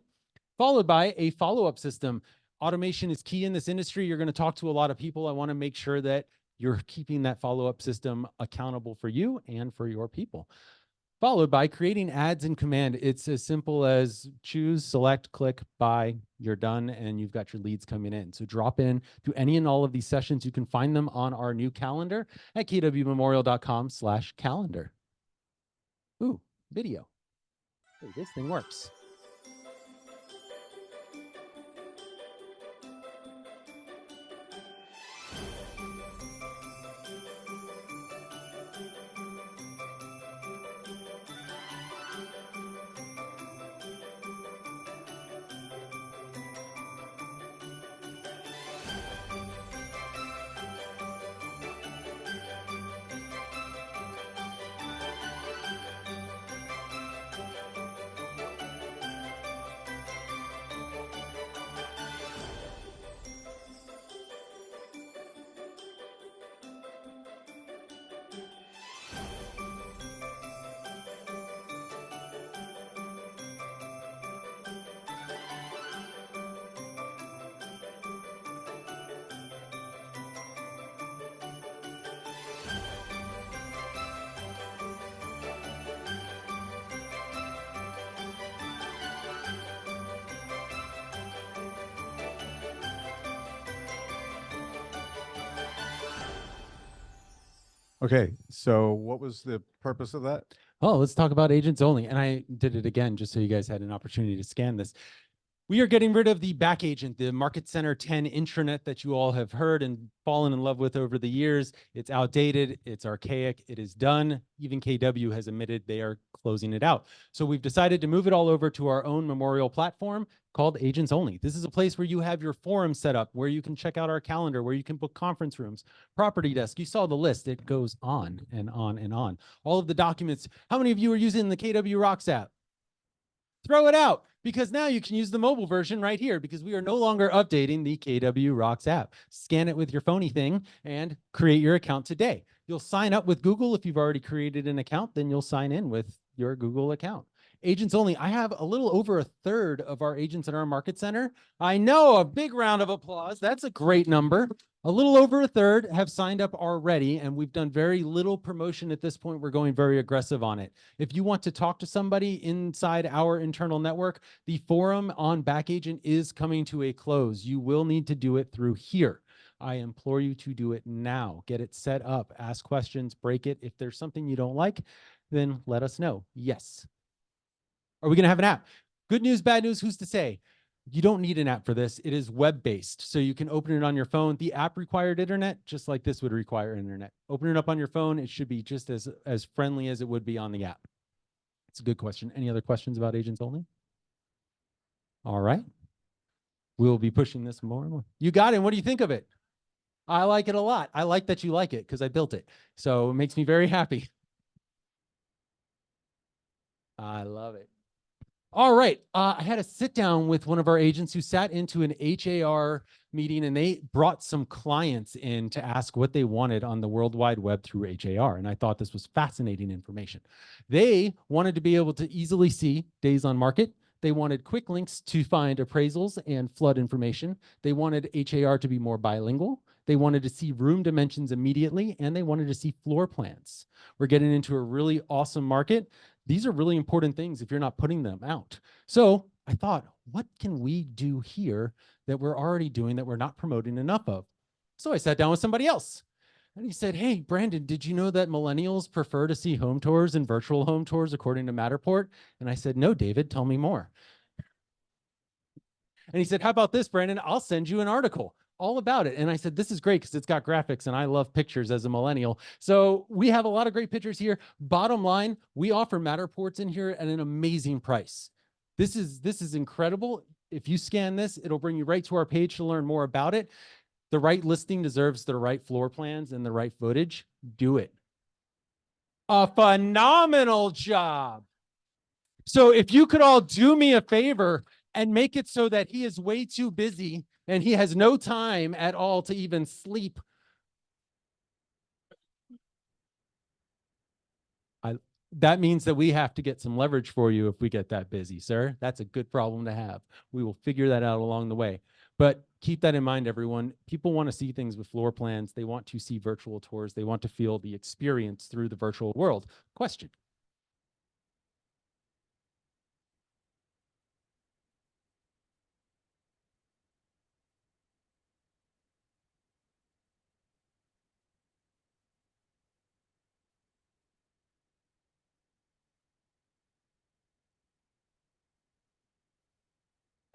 followed by a follow-up system. Automation is key in this industry. You're going to talk to a lot of people. I want to make sure that you're keeping that follow-up system accountable for you and for your people. followed by creating ads in Command. It's as simple as choose, select, click, buy, you're done, and you've got your leads coming in. So drop in to any and all of these sessions. You can find them on our new calendar at kwmemorial.com/calendar. Ooh, video. Hey, this thing works. Okay, so what was the purpose of that? Oh, let's talk about agents only. And I did it again, just so you guys had an opportunity to scan this. We are getting rid of the back agent, the Market Center 10 intranet that you all have heard and fallen in love with over the years. It's outdated, it's archaic, it is done. Even KW has admitted they are closing it out. So we've decided to move it all over to our own memorial platform called Agents Only. This is a place where you have your forum set up, where you can check out our calendar, where you can book conference rooms, property desk. You saw the list. It goes on and on and on. All of the documents. How many of you are using the KW Rocks app? Throw it out, because now you can use the mobile version right here, because we are no longer updating the KW Rocks app. Scan it with your phony thing and create your account today. You'll sign up with Google. If you've already created an account, then you'll sign in with your Google account. Agents Only. I have a little over 1/3 of our agents in our Market Center. I know, a big round of applause. That's a great number. A little over 1/3 have signed up already, and we've done very little promotion at this point. We're going very aggressive on it. If you want to talk to somebody inside our internal network, the forum on Back Agent is coming to a close. You will need to do it through here. I implore you to do it now. Get it set up, ask questions, break it. If there's something you don't like, then let us know. Yes. Are we going to have an app? Good news, bad news, who's to say? You don't need an app for this. It is web-based, so you can open it on your phone. The app required internet, just like this would require internet. Open it up on your phone. It should be just as friendly as it would be on the app. It's a good question. Any other questions about Agents Only? All right. We'll be pushing this more and more. You got it. What do you think of it? I like it a lot. I like that you like it because I built it. So it makes me very happy. I love it. All right. I had a sit down with one of our agents who sat into an HAR meeting, and they brought some clients in to ask what they wanted on the World Wide Web through HAR. And I thought this was fascinating information. They wanted to be able to easily see days on market. They wanted quick links to find appraisals and flood information. They wanted HAR to be more bilingual. They wanted to see room dimensions immediately, and they wanted to see floor plans. We're getting into a really awesome market. These are really important things if you're not putting them out. So I thought, what can we do here that we're already doing that we're not promoting enough of? So I sat down with somebody else. And he said, hey, Brandon, did you know that millennials prefer to see home tours and virtual home tours according to Matterport? And I said, no, David, tell me more. And he said, how about this, Brandon? I'll send you an article all about it. And I said, this is great because it's got graphics and I love pictures as a millennial. So we have a lot of great pictures here. Bottom line, we offer Matterports in here at an amazing price. This is incredible. If you scan this, it'll bring you right to our page to learn more about it. The right listing deserves the right floor plans and the right footage. Do it. A phenomenal job. So if you could all do me a favor and make it so that he is way too busy and he has no time at all to even sleep. That means that we have to get some leverage for you if we get that busy, sir. That's a good problem to have. We will figure that out along the way. But keep that in mind, everyone. People want to see things with floor plans. They want to see virtual tours. They want to feel the experience through the virtual world. Question.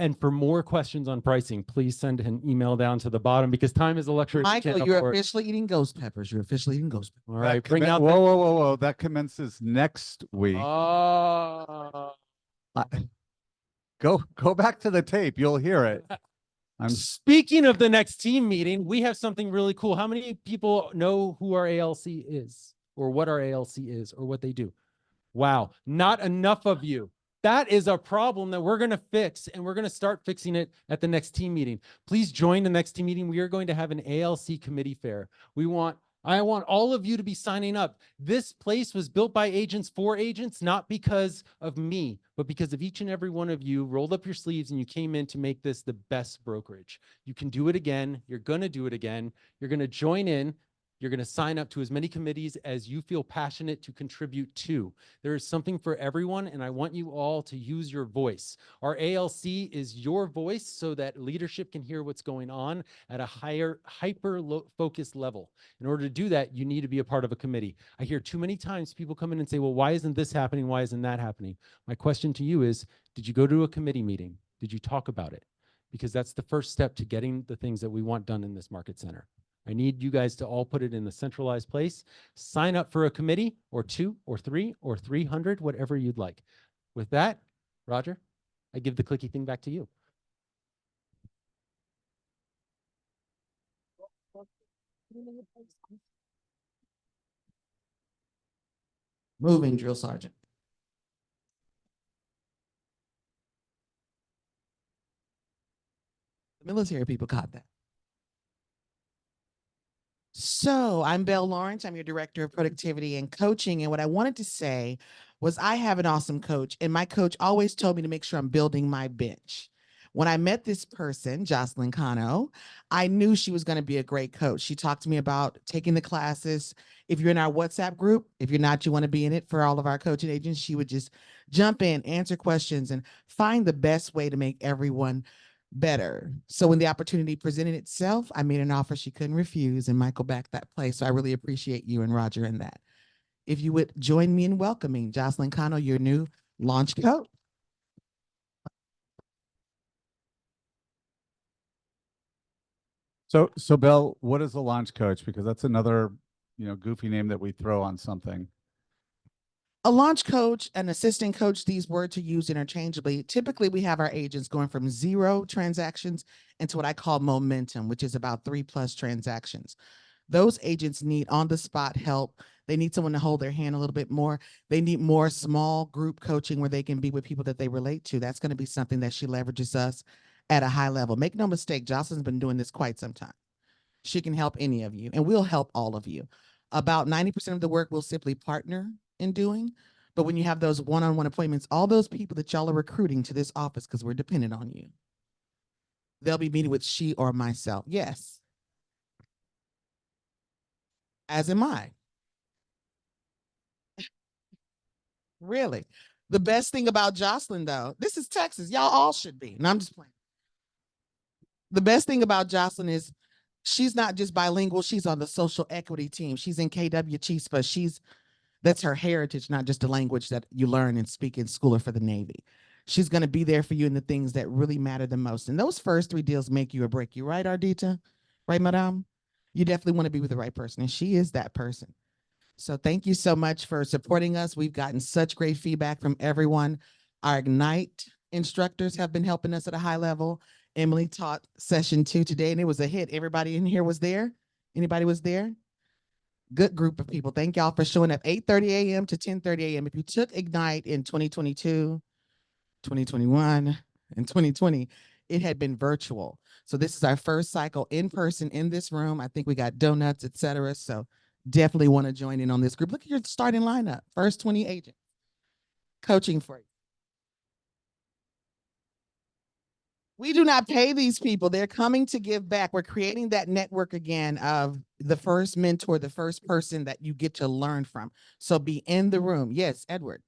And for more questions on pricing, please send an email down to the bottom because time is a luxury. we Michael, can't you're afford. officially eating ghost peppers. You're officially eating ghost peppers. All right, bring out Whoa, whoa, whoa, whoa. That commences next week. Oh. Go back to the tape. You'll hear it. Speaking of the next team meeting, we have something really cool. How many people know who our ALC is or what our ALC is or what they do? Wow, not enough of you. That is a problem that we're going to fix, and we're going to start fixing it at the next team meeting. Please join the next team meeting. We are going to have an ALC committee fair. I want all of you to be signing up. This place was built by agents for agents, not because of me, but because of each and every one of you rolled up your sleeves and you came in to make this the best brokerage. You can do it again. You're going to do it again. You're going to join in. You're going to sign up to as many committees as you feel passionate to contribute to. There is something for everyone, and I want you all to use your voice. Our ALC is your voice so that leadership can hear what's going on at a hyper-focused level. In order to do that, you need to be a part of a committee. I hear too many times people come in and say, well, why isn't this happening? Why isn't that happening? My question to you is, did you go to a committee meeting? Did you talk about it? Because that's the first step to getting the things that we want done in this market center. I need you guys to all put it in a centralized place. Sign up for a committee or 2 or 3 or 300, whatever you'd like. With that, Roger, I give the clicky thing back to you. Moving, drill sergeant. The military people caught that. So I'm Belle Lawrence. I'm your director of productivity and coaching. And what I wanted to say was I have an awesome coach, and my coach always told me to make sure I'm building my bench. When I met this person, Jocelyn Cano, I knew she was going to be a great coach. She talked to me about taking the classes. If you're in our WhatsApp group, if you're not, you want to be in it for all of our coaching agents, she would just jump in, answer questions, and find the best way to make everyone better. So when the opportunity presented itself, I made an offer she couldn't refuse, and Michael backed that play. So I really appreciate you and Roger in that. If you would join me in welcoming Jocelyn Cano, your new launch coach. So Bill, what is a launch coach? Because that's another, goofy name that we throw on something. A launch coach, an assistant coach, these words are used interchangeably. Typically, we have our agents going from 0 transactions into what I call momentum, which is about 3+ transactions. Those agents need on-the-spot help. They need someone to hold their hand a little bit more. They need more small group coaching where they can be with people that they relate to. That's going to be something that she leverages us at a high level. Make no mistake, Jocelyn's been doing this quite some time. She can help any of you, and we'll help all of you. About 90% of the work we'll simply partner in doing. But when you have those one-on-one appointments, all those people that y'all are recruiting to this office, because we're dependent on you, they'll be meeting with she or myself. Yes. As am I. Really. The best thing about Jocelyn, though, this is Texas. Y'all all should be. And I'm just playing. The best thing about Jocelyn is she's not just bilingual. She's on the social equity team. She's in KW CHISPA. That's her heritage, not just a language that you learn and speak in school or for the Navy. She's going to be there for you in the things that really matter the most. And those first 3 deals make you or break you, right, Ardita? Right, Madame? You definitely want to be with the right person, and she is that person. So thank you so much for supporting us. We've gotten such great feedback from everyone. Our Ignite instructors have been helping us at a high level. Emily taught session 2 today, and it was a hit. Everybody in here was there? Anybody was there? Good group of people. Thank y'all for showing up 8:30 a.m. to 10:30 a.m. If you took Ignite in 2022, 2021, and 2020, it had been virtual. So this is our first cycle in person in this room. I think we got donuts, etc. So definitely want to join in on this group. Look at your starting lineup. First 20 agents coaching for you. We do not pay these people. They're coming to give back. We're creating that network again of the first mentor, the first person that you get to learn from. So be in the room. Yes, Edward.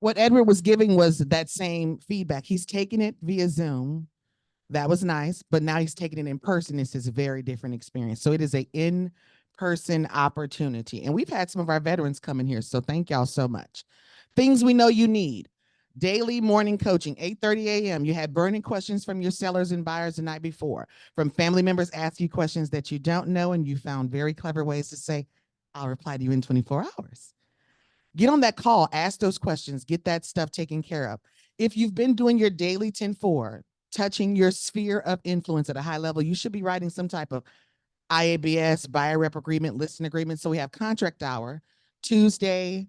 What Edward was giving was that same feedback. He's taking it via Zoom. That was nice, but now he's taking it in person. It's a very different experience. So it is a in-person opportunity. And we've had some of our veterans come in here, so thank y'all so much. Things we know you need. Daily morning coaching, 8:30 a.m. You had burning questions from your sellers and buyers the night before, from family members ask you questions that you don't know, and you found very clever ways to say, I'll reply to you in 24 hours. Get on that call, ask those questions, get that stuff taken care of. If you've been doing your daily 10-4, touching your sphere of influence at a high level, you should be writing some type of IABS, buyer rep agreement, listing agreement. So we have contract hour, Tuesday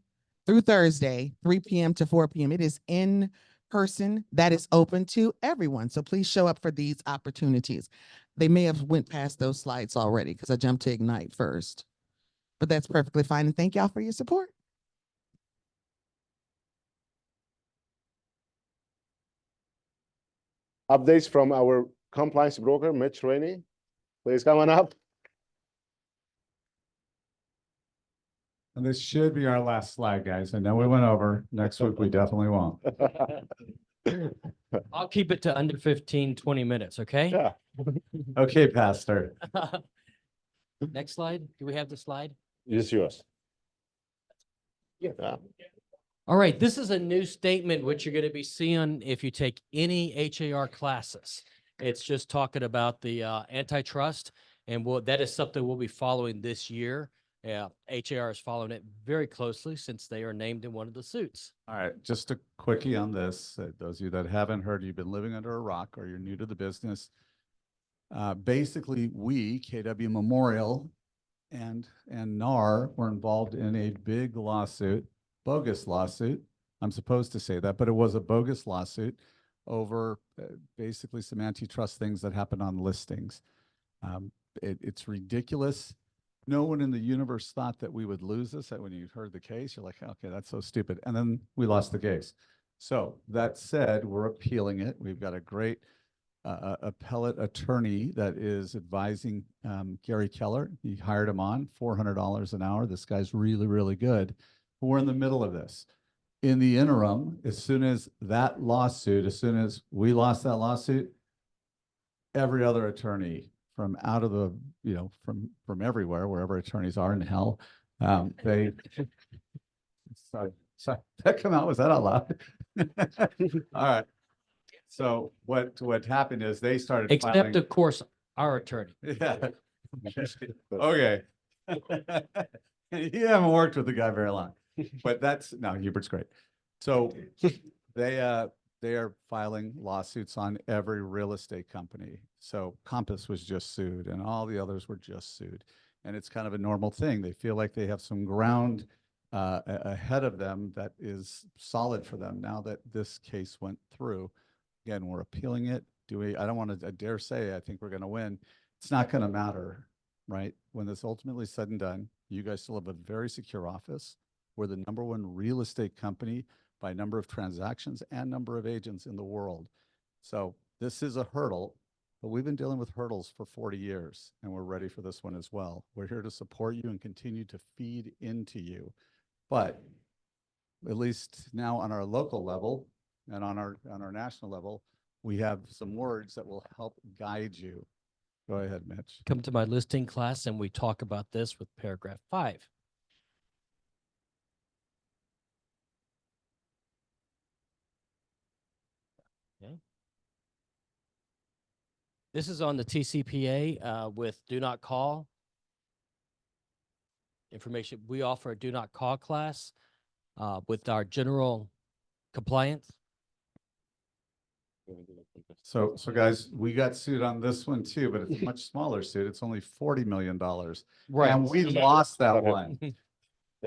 through Thursday, 3 p.m. to 4 p.m. It is in person. That is open to everyone. So please show up for these opportunities. They may have went past those slides already because I jumped to Ignite first, but that's perfectly fine. And thank y'all for your support. Updates from our compliance broker, Mitch Rainey. Please come on up. And this should be our last slide, guys. I know we went over. Next week, we definitely won't. I'll keep it to under 15, 20 minutes, okay? Yeah. Okay, Pastor. Next slide. Do we have the slide? It's yours. Yeah. All right, this is a new statement which you're going to be seeing if you take any HAR classes. It's just talking about the antitrust, and that is something we'll be following this year. Yeah, HAR is following it very closely since they are named in one of the suits. All right, just a quickie on this. Those of you that haven't heard, you've been living under a rock or you're new to the business. Basically, we, KW Memorial and NAR, were involved in a big lawsuit, bogus lawsuit. I'm supposed to say that, but it was a bogus lawsuit over basically some antitrust things that happened on listings. It's ridiculous. No one in the universe thought that we would lose this. When you heard the case, you're like, okay, that's so stupid. And then we lost the case. So that said, we're appealing it. We've got a great appellate attorney that is advising Gary Keller. He hired him on $400 an hour. This guy's really, really good. But we're in the middle of this. In the interim, as soon as we lost that lawsuit, every other attorney from out of the, from everywhere, wherever attorneys are in hell, sorry, that come out, was that out loud? All right. So what happened is they started Except, filing. of course, our attorney. Yeah. Okay. You haven't worked with the guy very long, but no, Hubert's great. So they are filing lawsuits on every real estate company. So Compass was just sued and all the others were just sued. And it's kind of a normal thing. They feel like they have some ground ahead of them that is solid for them now that this case went through. Again, we're appealing it. I don't want to dare say I think we're going to win. It's not going to matter, right? When this ultimately said and done, you guys still have a very secure office. We're the #1 real estate company by number of transactions and number of agents in the world. So this is a hurdle, but we've been dealing with hurdles for 40 years and we're ready for this one as well. We're here to support you and continue to feed into you. But at least now on our local level and on our national level, we have some words that will help guide you. Go ahead, Mitch. Come to my listing class and we talk about this with paragraph 5. Okay. This is on the TCPA with do not call information. We offer a do not call class with our general compliance. So guys, we got sued on this one too, but it's a much smaller suit. It's only $40 million. Right. And we lost that one.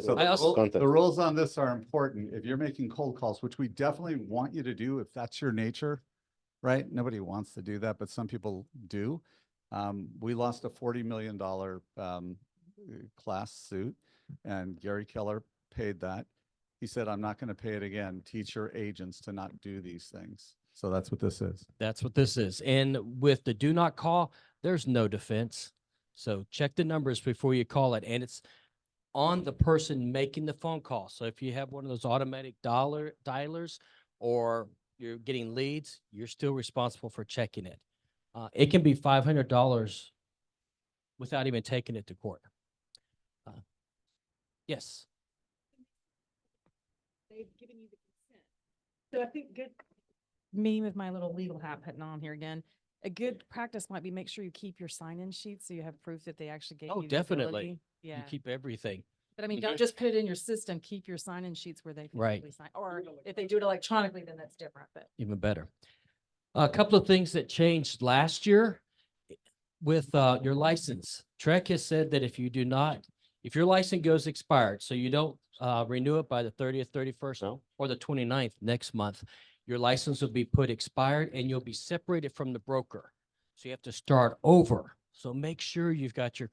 So I also- the rules on this are important. If you're making cold calls, which we definitely want you to do if that's your nature, right? Nobody wants to do that, but some people do. We lost a $40 million class suit and Gary Keller paid that. He said, I'm not going to pay it again. Teach your agents to not do these things. So that's what this is. That's what this is. And with the do not call, there's no defense. So check the numbers before you call it. And on the person making the phone call. So if you have one of those automatic dialers or you're getting leads, you're still responsible for checking it. It can be $500 without even taking it to court. Yes. They've given you the consent. So I think good, me with my little legal hat putting on here again, a good practice might be make sure you keep your sign-in sheets so you have proof that they actually gave Oh, you the definitely. ability. Yeah. You keep everything. But I mean, don't just put it in your system, keep your sign-in sheets where they Right. physically sign, or if they do it electronically, then that's different, but. Even better. A couple of things that changed last year with your license. Trek has said that if your license goes expired, so you don't renew it by the 30th, 31st, or the 29th next month, your license will be put expired and you'll be separated from the broker. So you have to start over. So make sure you've got your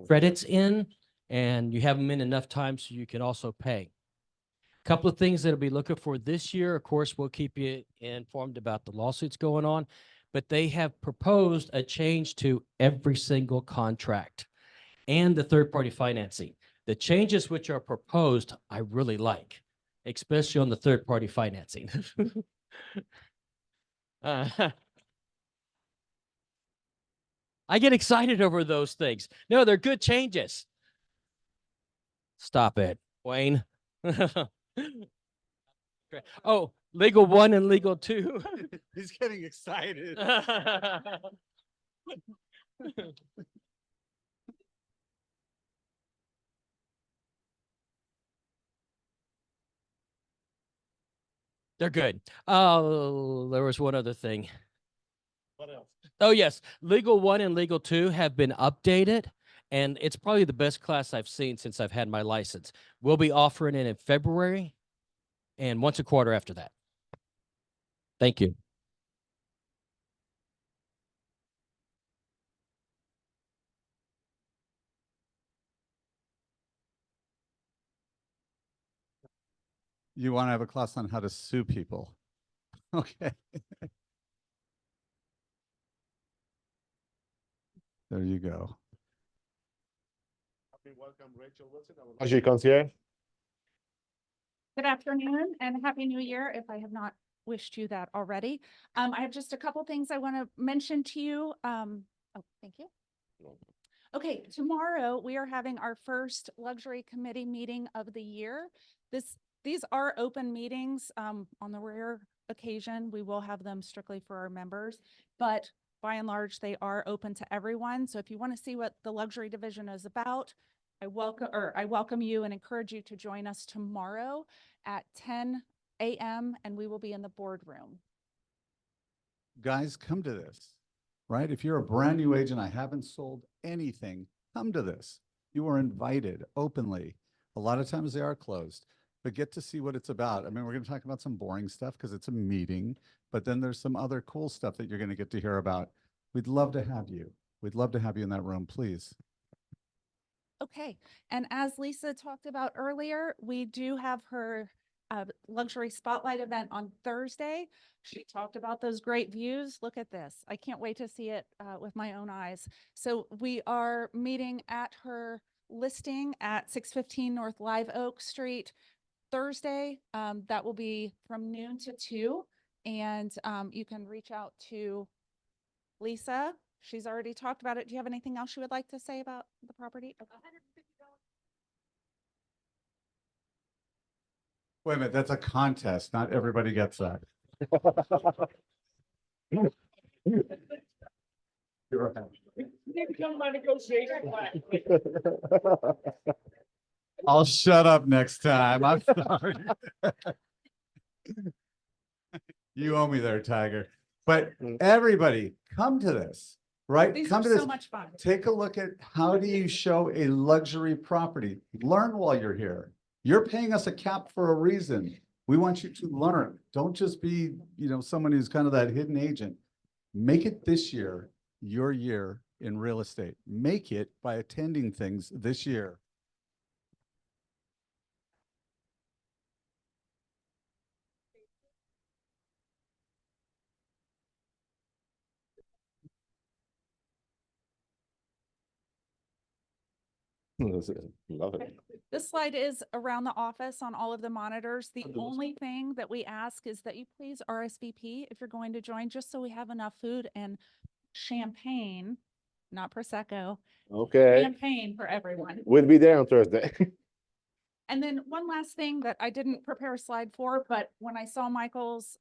credits in and you have them in enough time so you can also pay. Couple of things that'll be looking for this year. Of course, we'll keep you informed about the lawsuits going on, but they have proposed a change to every single contract and the third-party financing. The changes which are proposed, I really like, especially on the third-party financing. I get excited over those things. No, they're good changes. Stop it, Wayne. Oh, legal 1 and legal 2. He's getting excited. They're good. Oh, there was one other thing. What else? Oh, yes. Legal 1 and Legal 2 have been updated, and it's probably the best class I've seen since I've had my license. We'll be offering it in February and once a quarter after that. Thank you. You want to have a class on how to sue people. Okay. There you go. Welcome, Rachel Wilson. Luxury Concierge. Good afternoon and Happy New Year, if I have not wished you that already. I have just a couple things I want to mention to you. Oh, thank you. Okay, tomorrow we are having our first luxury committee meeting of the year. These are open meetings. On the rare occasion, we will have them strictly for our members, but by and large, they are open to everyone. So if you want to see what the luxury division is about, I welcome you and encourage you to join us tomorrow at 10 a.m. and we will be in the boardroom. Guys, come to this, right? If you're a brand new agent, I haven't sold anything, come to this. You are invited openly. A lot of times they are closed, but get to see what it's about. I mean, we're going to talk about some boring stuff because it's a meeting, but then there's some other cool stuff that you're going to get to hear about. We'd love to have you. We'd love to have you in that room, please. Okay, and as Lisa talked about earlier, we do have her luxury spotlight event on Thursday. She talked about those great views. Look at this. I can't wait to see it with my own eyes. So we are meeting at her listing at 615 North Live Oak Street Thursday. That will be from noon to 2. And you can reach out to Lisa. She's already talked about it. Do you have anything else you would like to say about the property? Okay. Wait a minute, that's a contest. Not everybody gets that. You're I'll shut up next time. I'm sorry. You owe me there, Tiger. But everybody, come to this, right? These Come are to this. so much fun. Take a look at how do you show a luxury property. Learn while you're here. You're paying us a cap for a reason. We want you to learn. Don't just be, someone who's kind of that hidden agent. Make it this year, your year in real estate. Make it by attending things this year. Love it. This slide is around the office on all of the monitors. The only thing that we ask is that you please RSVP if you're going to join, just so we have enough food and champagne, not Prosecco. Okay. Champagne for everyone. We'll be there on Thursday. And then one last thing that I didn't prepare a slide for, but when I saw Michael's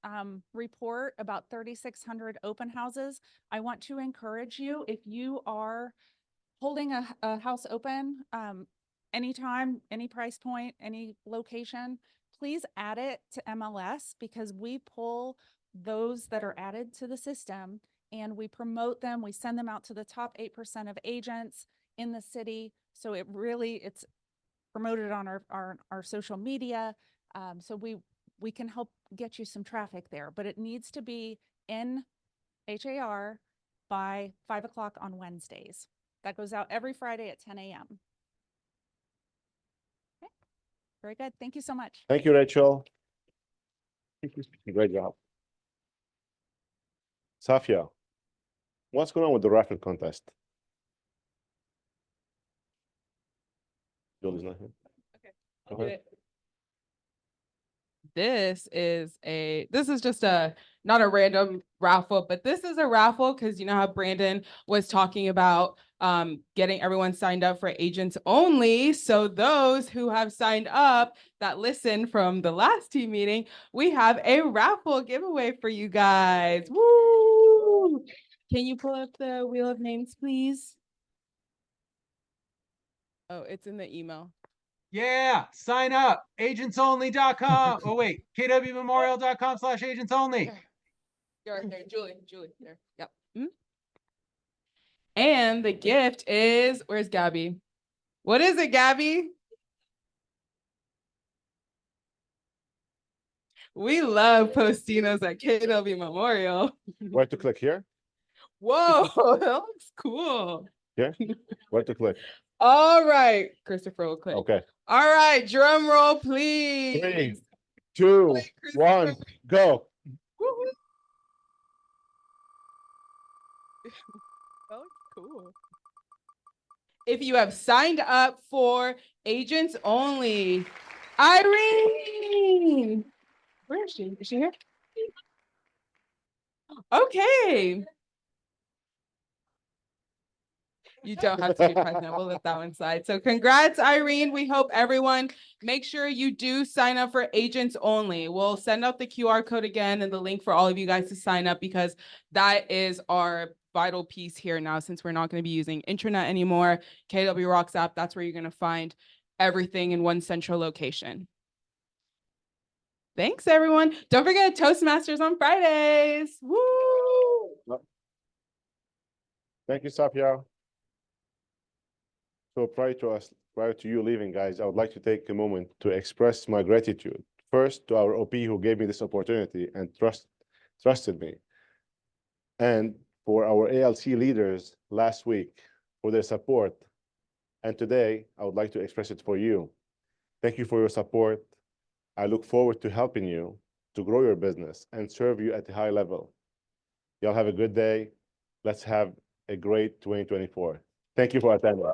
report about 3,600 open houses, I want to encourage you, if you are holding a house open, anytime, any price point, any location, please add it to MLS, because we pull those that are added to the system and we promote them. We send them out to the top 8% of agents in the city. So it's promoted on our social media. So we can help get you some traffic there, but it needs to be in HAR by 5 o'clock on Wednesdays. That goes out every Friday at 10 a.m. Okay, very good. Thank you so much. Thank you, Rachel. Great job. Safia, what's going on with the raffle contest? Julie's not here. Go ahead. This is just not a random raffle, but this is a raffle because you know how Brandon was talking about getting everyone signed up for agents only. So those who have signed up that listen from the last team meeting, we have a raffle giveaway for you guys. Woo! Can you pull up the wheel of names, please? Oh, it's in the email. Yeah, sign up, agentsonly.com. Oh wait, kwmemorial.com/agentsonly. You're right there, Julie, there. Yep. And the gift is, where's Gabby? What is it, Gabby? We love Postinos at KW Memorial. Where to click here? Whoa, that looks cool. Here? Where to click? All right, Christopher will click. Okay. All right, drum roll, please. 3, 2, 1, go. Woo-hoo. That looks cool. If you have signed up for agents only, Irene, where is she? Is she here? Okay. You don't have to be present. We'll let that one slide. So congrats, Irene. We hope everyone make sure you do sign up for agents only. We'll send out the QR code again and the link for all of you guys to sign up, because that is our vital piece here now, since we're not going to be using intranet anymore. KW Rocks app, that's where you're going to find everything in one central location. Thanks, everyone. Don't forget Toastmasters on Fridays. Woo! Thank you, Safia. So prior to you leaving, guys, I would like to take a moment to express my gratitude. First, to our OP who gave me this opportunity and trusted me. And for our ALC leaders last week for their support. And today, I would like to express it for you. Thank you for your support. I look forward to helping you to grow your business and serve you at a high level. Y'all have a good day. Let's have a great 2024. Thank you for attending.